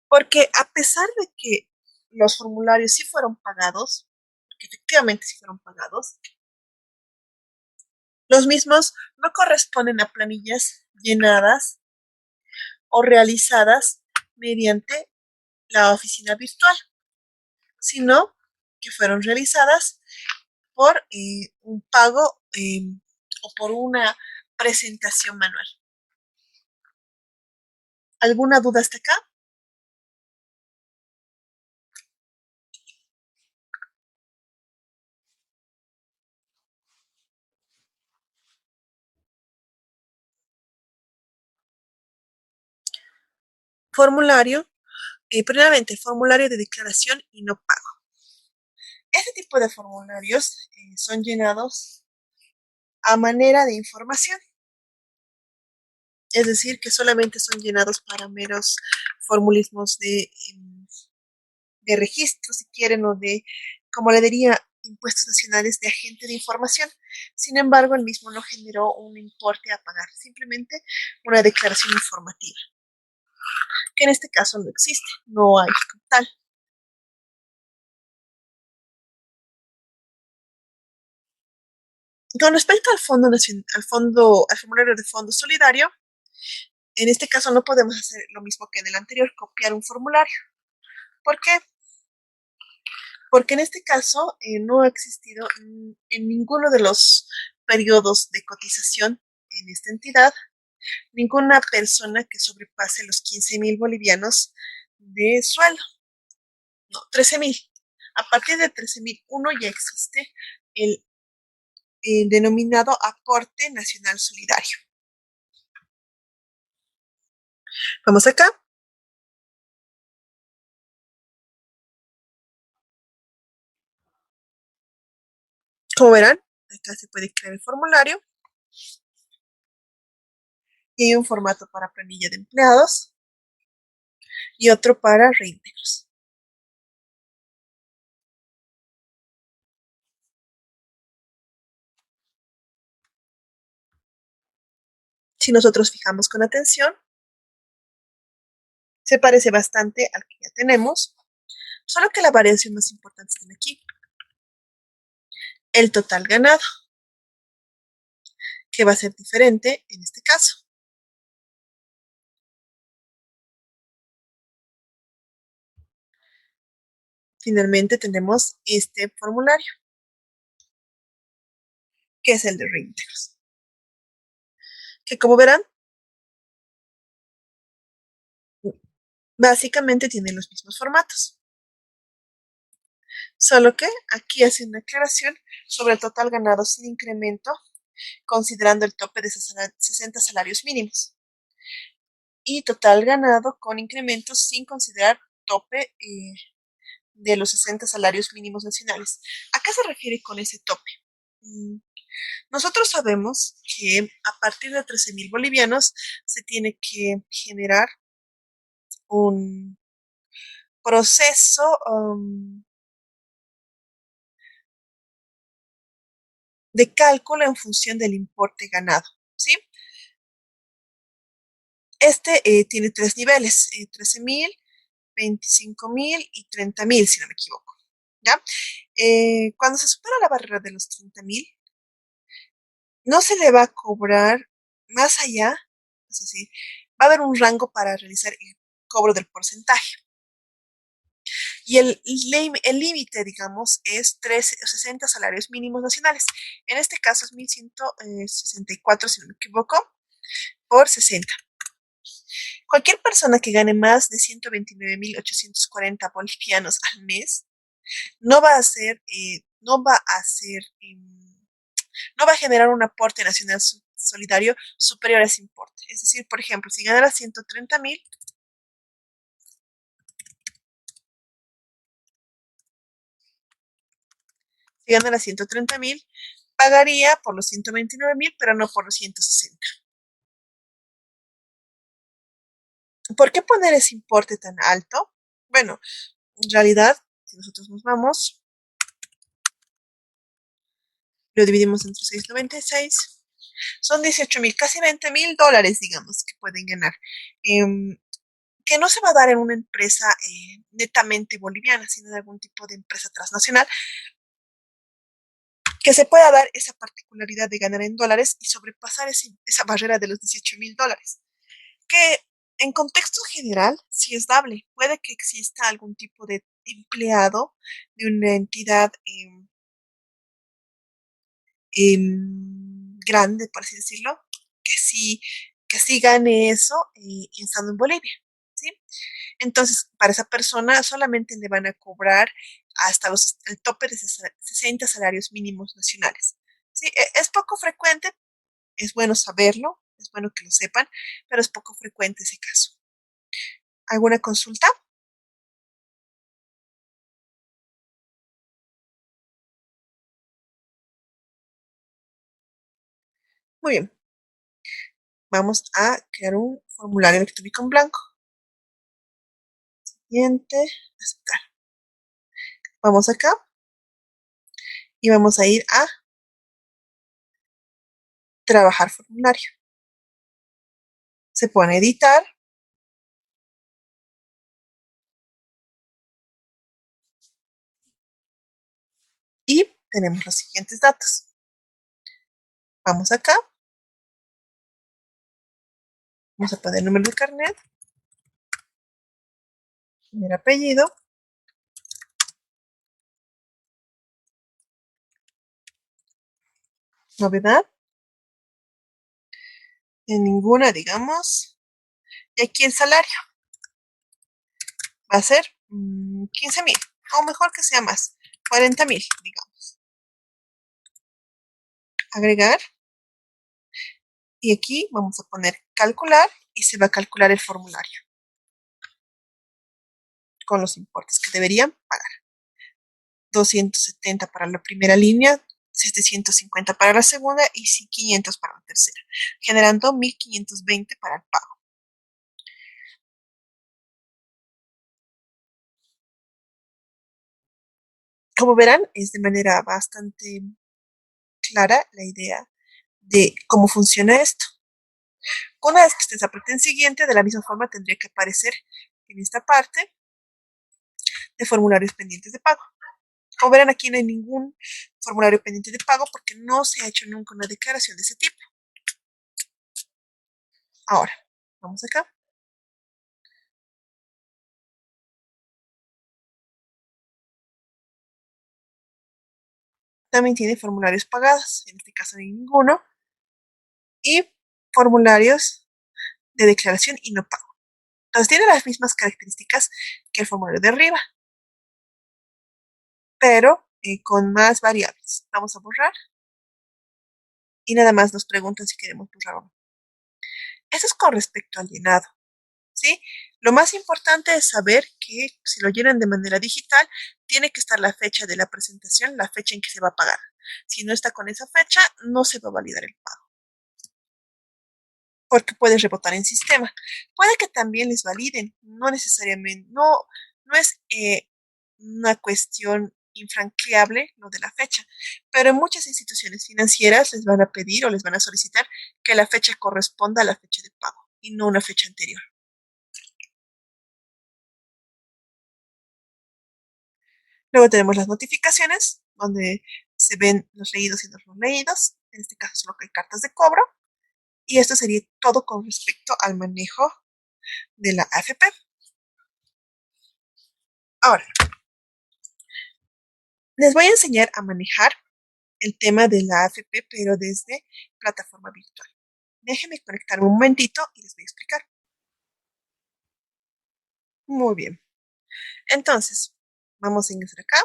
Speaker 1: Porque a pesar de que los formularios sí fueron pagados, porque efectivamente sí fueron pagados, los mismos no corresponden a planillas llenadas o realizadas mediante la oficina virtual, sino que fueron realizadas por un pago o por una presentación manual. ¿Alguna duda hasta acá? Formulario, primeramente, formulario de declaración y no pago. Este tipo de formularios son llenados a manera de información, es decir, que solamente son llenados para meros formulismos de registro, si quieren, o de, como le diría, impuestos nacionales de agente de información. Sin embargo, el mismo no generó un importe a pagar, simplemente una declaración informativa, que en este caso no existe, no hay como tal. Con respecto al Fondo Nacional, al formulario de Fondo Solidario, en este caso no podemos hacer lo mismo que en el anterior, copiar un formulario. ¿Por qué? Porque en este caso no ha existido en ninguno de los periodos de cotización en esta entidad ninguna persona que sobrepase los 15.000 bolivianos de sueldo. No, 13.000. A partir de 13.001 ya existe el denominado aporte nacional solidario. Vamos acá. Como verán, acá se puede crear el formulario y hay un formato para planilla de empleados y otro para reintegros. Si nosotros fijamos con atención, se parece bastante al que ya tenemos, solo que la variación más importante está aquí, el total ganado, que va a ser diferente en este caso. Finalmente tenemos este formulario, que es el de reintegros, que como verán, básicamente tiene los mismos formatos, solo que aquí hace una aclaración sobre el total ganado sin incremento, considerando el tope de 60 salarios mínimos, y total ganado con incrementos sin considerar tope de los 60 salarios mínimos nacionales. ¿A qué se refiere con ese tope? Mm, Nosotros sabemos que a partir de 13.000 bolivianos se tiene que generar un proceso de cálculo en función del importe ganado, ¿sí? Este tiene tres niveles, 13.000, 25.000 y 30.000, si no me equivoco, ¿ya? Cuando se supera la barrera de los 30.000, no se le va a cobrar más allá, es decir, va a haber un rango para realizar el cobro del porcentaje. Y el límite, digamos, es 13, 60 salarios mínimos nacionales. En este caso es 1.164, si no me equivoco, por 60. Cualquier persona que gane más de 129.840 bolivianos al mes no va a hacer, no va a hacer, no va a generar un aporte nacional solidario superior a ese importe. Es decir, por ejemplo, si ganara 130.000, si ganara 130.000, pagaría por los 129.000, pero no por los 160. ¿Por qué poner ese importe tan alto? Bueno, en realidad, si nosotros nos vamos, lo dividimos entre 6,96, son 18.000, casi 20.000 dólares, digamos, que pueden ganar. Eh, que no se va a dar en una empresa netamente boliviana, sino en algún tipo de empresa transnacional, que se pueda dar esa particularidad de ganar en dólares y sobrepasar esa barrera de los 18.000 dólares, que en contexto general sí es dable. Puede que exista algún tipo de empleado de una entidad grande, por así decirlo, que sí, que sí gane eso estando en Bolivia, ¿sí? Entonces, para esa persona solamente le van a cobrar hasta el tope de 60 salarios mínimos nacionales. Sí, es poco frecuente, es bueno saberlo, es bueno que lo sepan, pero es poco frecuente ese caso. ¿Alguna consulta? Muy bien. Vamos a crear un formulario electrónico en blanco. Siguiente, aceptar. Vamos acá y vamos a ir a trabajar formulario. Se pone editar y tenemos los siguientes datos. Vamos acá, vamos a poner número de carnet, primer apellido, novedad, en ninguna, digamos, y aquí el salario va a ser 15,000, o mejor que sea más, 40,000, digamos. Agregar, y aquí vamos a poner calcular y se va a calcular el formulario con los importes que deberían pagar. 270 para la primera línea, 750 para la segunda y 500 para la tercera, generando 1,520 para el pago. Como verán, es de manera bastante clara la idea de cómo funciona esto. Una vez que ustedes aprieten siguiente, de la misma forma tendría que aparecer en esta parte de formularios pendientes de pago. Como verán, aquí no hay ningún formulario pendiente de pago porque no se ha hecho nunca una declaración de ese tipo. Ahora, vamos acá. También tiene formularios pagados, en este caso no hay ninguno, y formularios de declaración y no pago. Entonces tiene las mismas características que el formulario de arriba, pero con más variables. Vamos a borrar y nada más nos preguntan si queremos borrar o no. Eso es con respecto al llenado, ¿sí? Lo más importante es saber que si lo llenan de manera digital, tiene que estar la fecha de la presentación, la fecha en que se va a pagar. Si no está con esa fecha, no se va a validar el pago, porque puede rebotar en sistema. Puede que también les validen, no necesariamente, no es una cuestión infranqueable lo de la fecha, pero en muchas instituciones financieras les van a pedir o les van a solicitar que la fecha corresponda a la fecha de pago y no una fecha anterior. Luego tenemos las notificaciones, donde se ven los leídos y los no leídos. En este caso solo que hay cartas de cobro. Y esto sería todo con respecto al manejo de la AFP. Ahora, les voy a enseñar a manejar el tema de la AFP, pero desde plataforma virtual. Déjenme conectarme un momentito y les voy a explicar. Muy bien. Entonces, vamos a ingresar acá.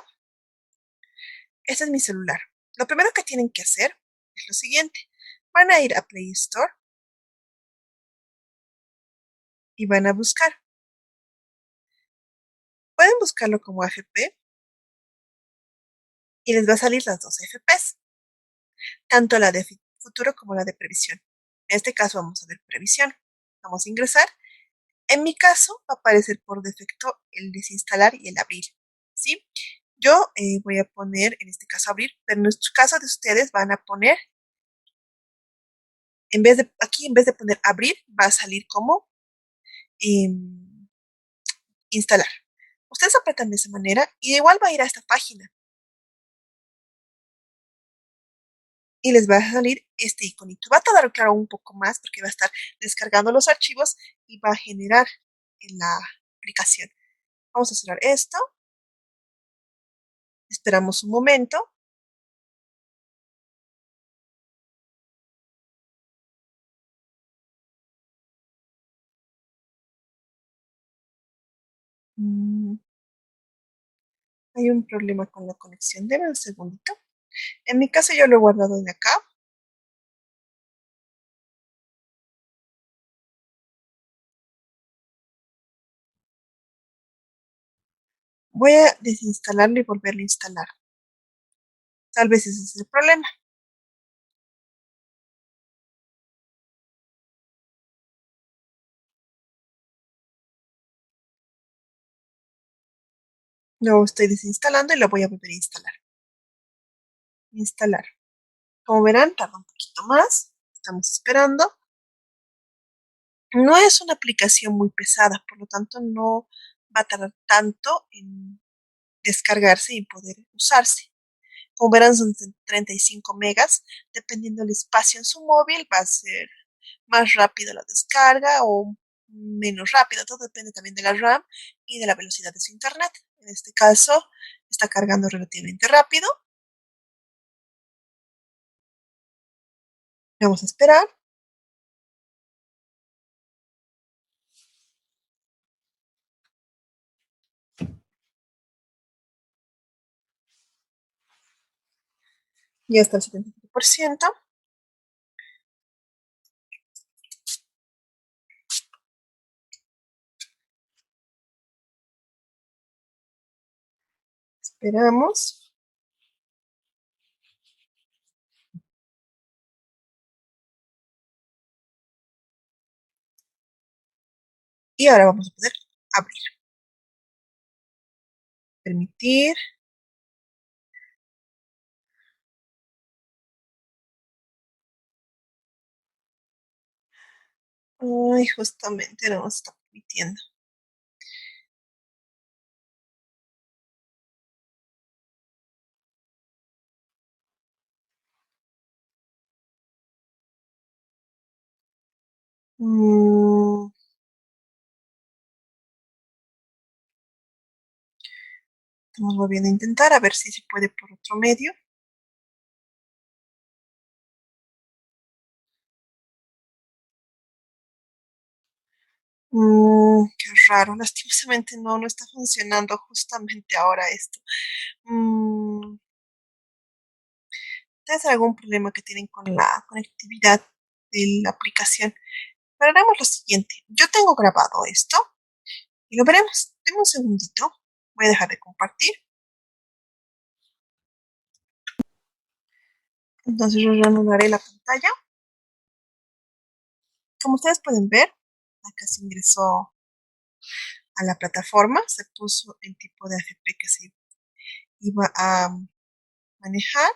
Speaker 1: Este es mi celular. Lo primero que tienen que hacer es lo siguiente. Van a ir a Play Store y van a buscar. Pueden buscarlo como AFP y les va a salir las dos AFPs, tanto la de futuro como la de previsión. En este caso vamos a ver previsión. Vamos a ingresar. En mi caso va a aparecer por defecto el desinstalar y el abrir, ¿sí? Yo voy a poner en este caso abrir, pero en el caso de ustedes van a poner, aquí en vez de poner abrir, va a salir como eh, instalar. Ustedes apretan de esa manera y igual va a ir a esta página y les va a salir este iconito. Va a tardar, claro, un poco más porque va a estar descargando los archivos y va a generar en la aplicación. Vamos a cerrar esto. Esperamos un momento. Mm, Hay un problema con la conexión. Deme un segundito. En mi caso yo lo he guardado en acá. Voy a desinstalarlo y volverlo a instalar. Tal vez ese es el problema. Lo estoy desinstalando y lo voy a volver a instalar. Instalar. Como verán, tarda un poquito más. Estamos esperando. No es una aplicación muy pesada, por lo tanto no va a tardar tanto en descargarse y poder usarse. Como verán, son 35 megas. Dependiendo del espacio en su móvil, va a ser más rápida la descarga o menos rápida. Todo depende también de la RAM y de la velocidad de su internet. En este caso, está cargando relativamente rápido. Vamos a esperar. Ya está el 75%. Esperamos. Y ahora vamos a poder abrir. Permitir. Ay, justamente no nos está permitiendo. Mm, Estamos volviendo a intentar a ver si se puede por otro medio. Qué raro, lastimosamente no está funcionando justamente ahora esto. Mm, Debe ser algún problema que tienen con la conectividad de la aplicación. Pero haremos lo siguiente. Yo tengo grabado esto y lo veremos. Deme un segundito. Voy a dejar de compartir. Entonces yo reanudaré la pantalla. Como ustedes pueden ver, acá se ingresó a la plataforma, se puso el tipo de AFP que se iba a manejar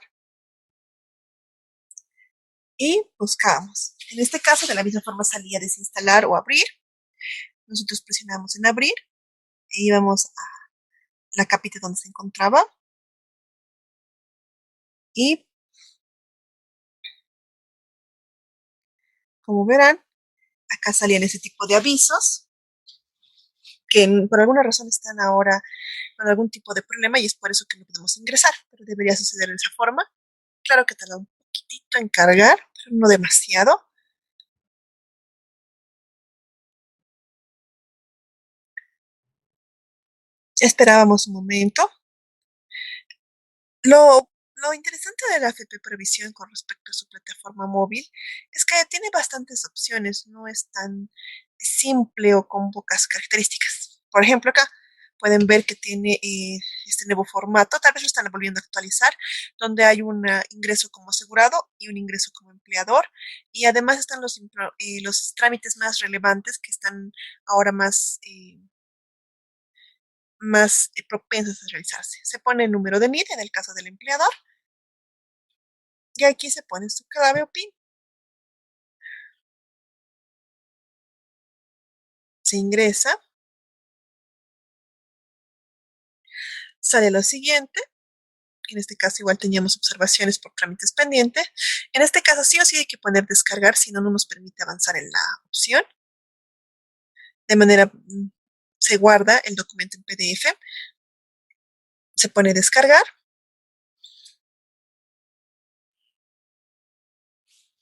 Speaker 1: y buscamos. En este caso, de la misma forma salía desinstalar o abrir. Nosotros presionamos en abrir e íbamos a la capita donde se encontraba y, como verán, acá salían ese tipo de avisos que por alguna razón están ahora con algún tipo de problema y es por eso que no podemos ingresar, pero debería suceder de esa forma. Claro que tarda un poquitito en cargar, pero no demasiado. Esperábamos un momento. Lo interesante de la FP Previsión con respecto a su plataforma móvil es que tiene bastantes opciones, no es tan simple o con pocas características. Por ejemplo, acá pueden ver que tiene este nuevo formato, tal vez lo están volviendo a actualizar, donde hay un ingreso como asegurado y un ingreso como empleador, y además están los trámites más relevantes que están ahora más propensas a realizarse. Se pone el número de NID en el caso del empleador y aquí se pone su clave o PIN. Se ingresa, sale lo siguiente. En este caso igual teníamos observaciones por trámites pendientes. En este caso sí o sí hay que poner descargar, si no, no nos permite avanzar en la opción. De manera, se guarda el documento en PDF, se pone descargar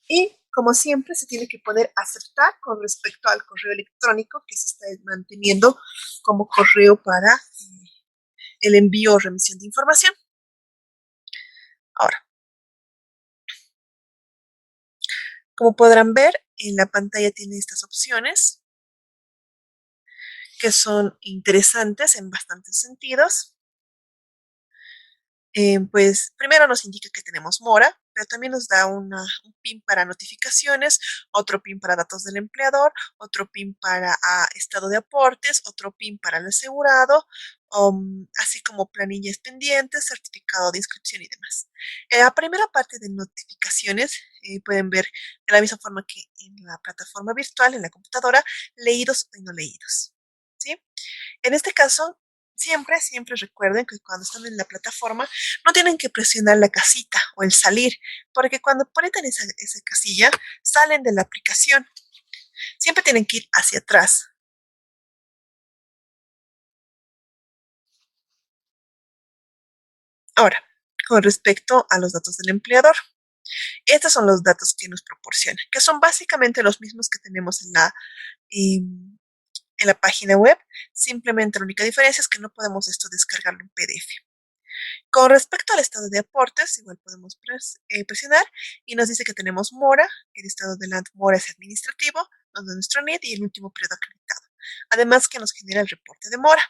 Speaker 1: y como siempre se tiene que poner aceptar con respecto al correo electrónico que se está manteniendo como correo para el envío o remisión de información. Ahora, como podrán ver, en la pantalla tiene estas opciones que son interesantes en bastantes sentidos. Pues primero nos indica que tenemos mora, pero también nos da un PIN para notificaciones, otro PIN para datos del empleador, otro PIN para estado de aportes, otro PIN para el asegurado, así como planillas pendientes, certificado de inscripción y demás. La primera parte de notificaciones pueden ver de la misma forma que en la plataforma virtual, en la computadora, leídos y no leídos. ¿Sí? En este caso, siempre recuerden que cuando están en la plataforma no tienen que presionar la casita o el salir, porque cuando apretan esa casilla, salen de la aplicación. Siempre tienen que ir hacia atrás. Ahora, con respecto a los datos del empleador, estos son los datos que nos proporciona, que son básicamente los mismos que tenemos em, en la página web. Simplemente la única diferencia es que no podemos esto descargarlo en PDF. Con respecto al estado de aportes, igual podemos presionar y nos dice que tenemos mora, el estado de la mora es administrativo, nos da nuestro NID y el último periodo acreditado. Además que nos genera el reporte de mora.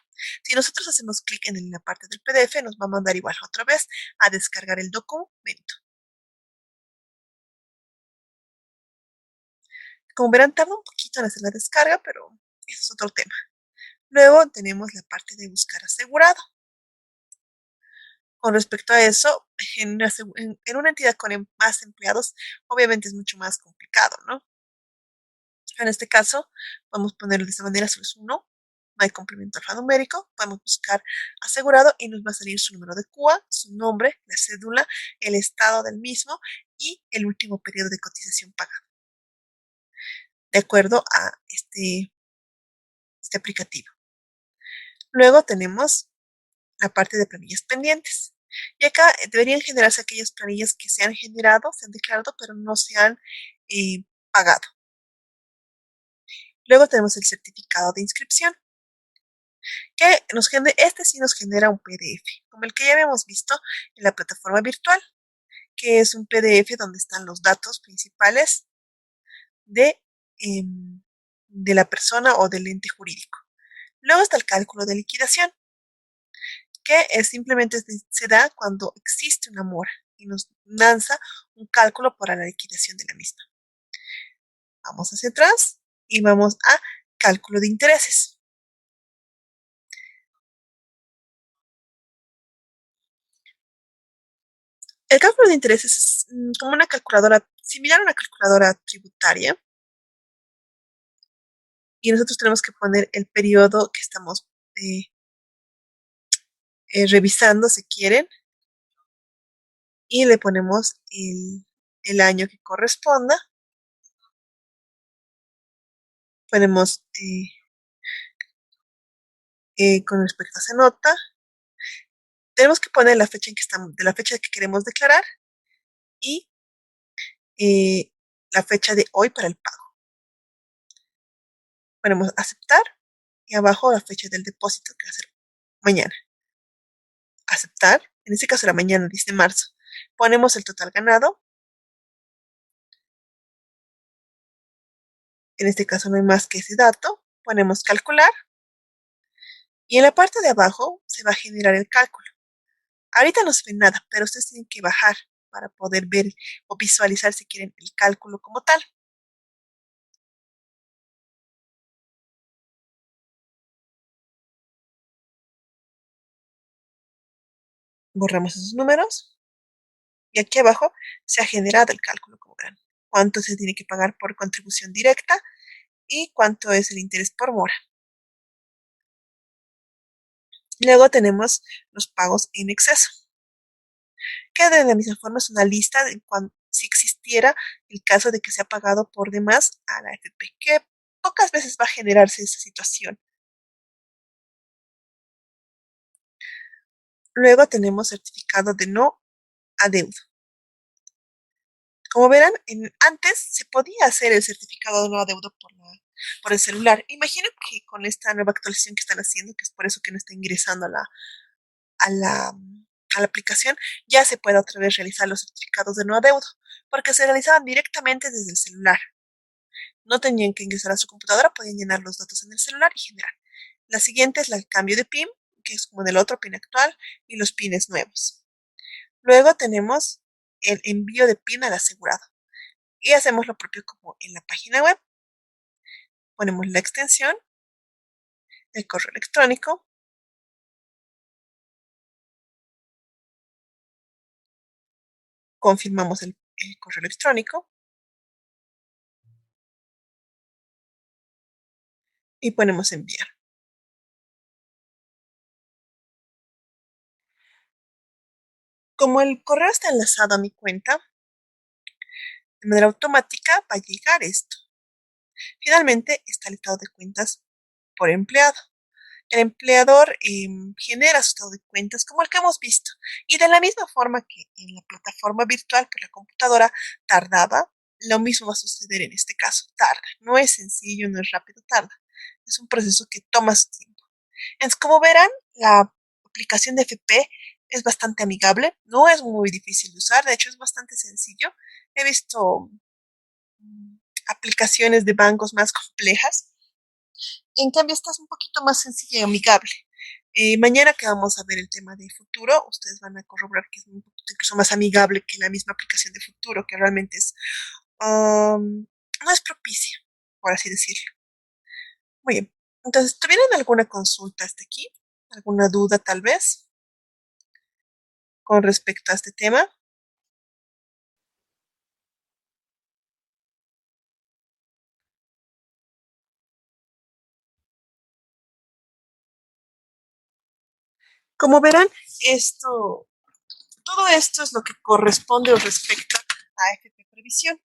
Speaker 1: Si nosotros hacemos clic en la parte del PDF, nos va a mandar igual otra vez a descargar el documento. Como verán, tarda un poquito en hacer la descarga, pero eso es otro tema. Luego tenemos la parte de buscar asegurado. Con respecto a eso, en una entidad con más empleados, obviamente es mucho más complicado, ¿no? En este caso, podemos ponerlo de esta manera, solo es uno, no hay complemento alfanumérico, podemos buscar asegurado y nos va a salir su número de CUA, su nombre, la cédula, el estado del mismo y el último periodo de cotización pagado, de acuerdo a este aplicativo. Luego tenemos la parte de planillas pendientes. Y acá deberían generarse aquellas planillas que se han generado, se han declarado, pero no se han pagado. Luego tenemos el certificado de inscripción, que este sí nos genera un PDF, como el que ya habíamos visto en la plataforma virtual, que es un PDF donde están los datos principales de, de la persona o del ente jurídico. Luego está el cálculo de liquidación, que simplemente se da cuando existe una mora y nos lanza un cálculo para la liquidación de la misma. Vamos hacia atrás y vamos a cálculo de intereses. El cálculo de intereses es como una calculadora, similar a una calculadora tributaria, y nosotros tenemos que poner el periodo que estamos revisando, si quieren, y le ponemos el año que corresponda. Ponemos con respecto a esa nota, tenemos que poner la fecha en que estamos, de la fecha que queremos declarar y la fecha de hoy para el pago. Ponemos aceptar y abajo la fecha del depósito que va a ser mañana. Aceptar, en este caso la mañana, 10 de marzo. Ponemos el total ganado. En este caso no hay más que ese dato. Ponemos calcular y en la parte de abajo se va a generar el cálculo. Ahorita no se ve nada, pero ustedes tienen que bajar para poder ver o visualizar si quieren el cálculo como tal. Borramos esos números y aquí abajo se ha generado el cálculo, como verán. Cuánto se tiene que pagar por contribución directa y cuánto es el interés por mora. Luego tenemos los pagos en exceso, que de la misma forma es una lista de si existiera el caso de que se ha pagado por demás a la AFP, que pocas veces va a generarse esa situación. Luego tenemos certificado de no adeudo. Como verán, antes se podía hacer el certificado de no adeudo por el celular. Imagino que con esta nueva actualización que están haciendo, que es por eso que no está ingresando a la, a la aplicación, ya se puede otra vez realizar los certificados de no adeudo, porque se realizaban directamente desde el celular. No tenían que ingresar a su computadora, podían llenar los datos en el celular y generar. La siguiente es el cambio de PIN, que es como en el otro PIN actual, y los PINs nuevos. Luego tenemos el envío de PIN al asegurado. Y hacemos lo propio como en la página web. Ponemos la extensión, el correo electrónico, confirmamos el correo electrónico y ponemos enviar. Como el correo está enlazado a mi cuenta, de manera automática va a llegar esto. Finalmente está el estado de cuentas por empleado. El empleador genera su estado de cuentas como el que hemos visto. Y de la misma forma que en la plataforma virtual, que la computadora tardaba, lo mismo va a suceder en este caso. Tarda. No es sencillo, no es rápido, tarda. Es un proceso que toma su tiempo. Entonces, como verán, la aplicación de FP es bastante amigable, no es muy difícil de usar, de hecho es bastante sencillo. He visto aplicaciones de bancos más complejas. En cambio, esta es un poquito más sencilla y amigable. Mañana que vamos a ver el tema de futuro, ustedes van a corroborar que es un poquito incluso más amigable que la misma aplicación de futuro, que realmente es, no es propicia, por así decirlo. Muy bien. Entonces, ¿tuvieron alguna consulta hasta aquí? ¿Alguna duda tal vez con respecto a este tema? Como verán, esto, todo esto es lo que corresponde o respecta a FP Previsión.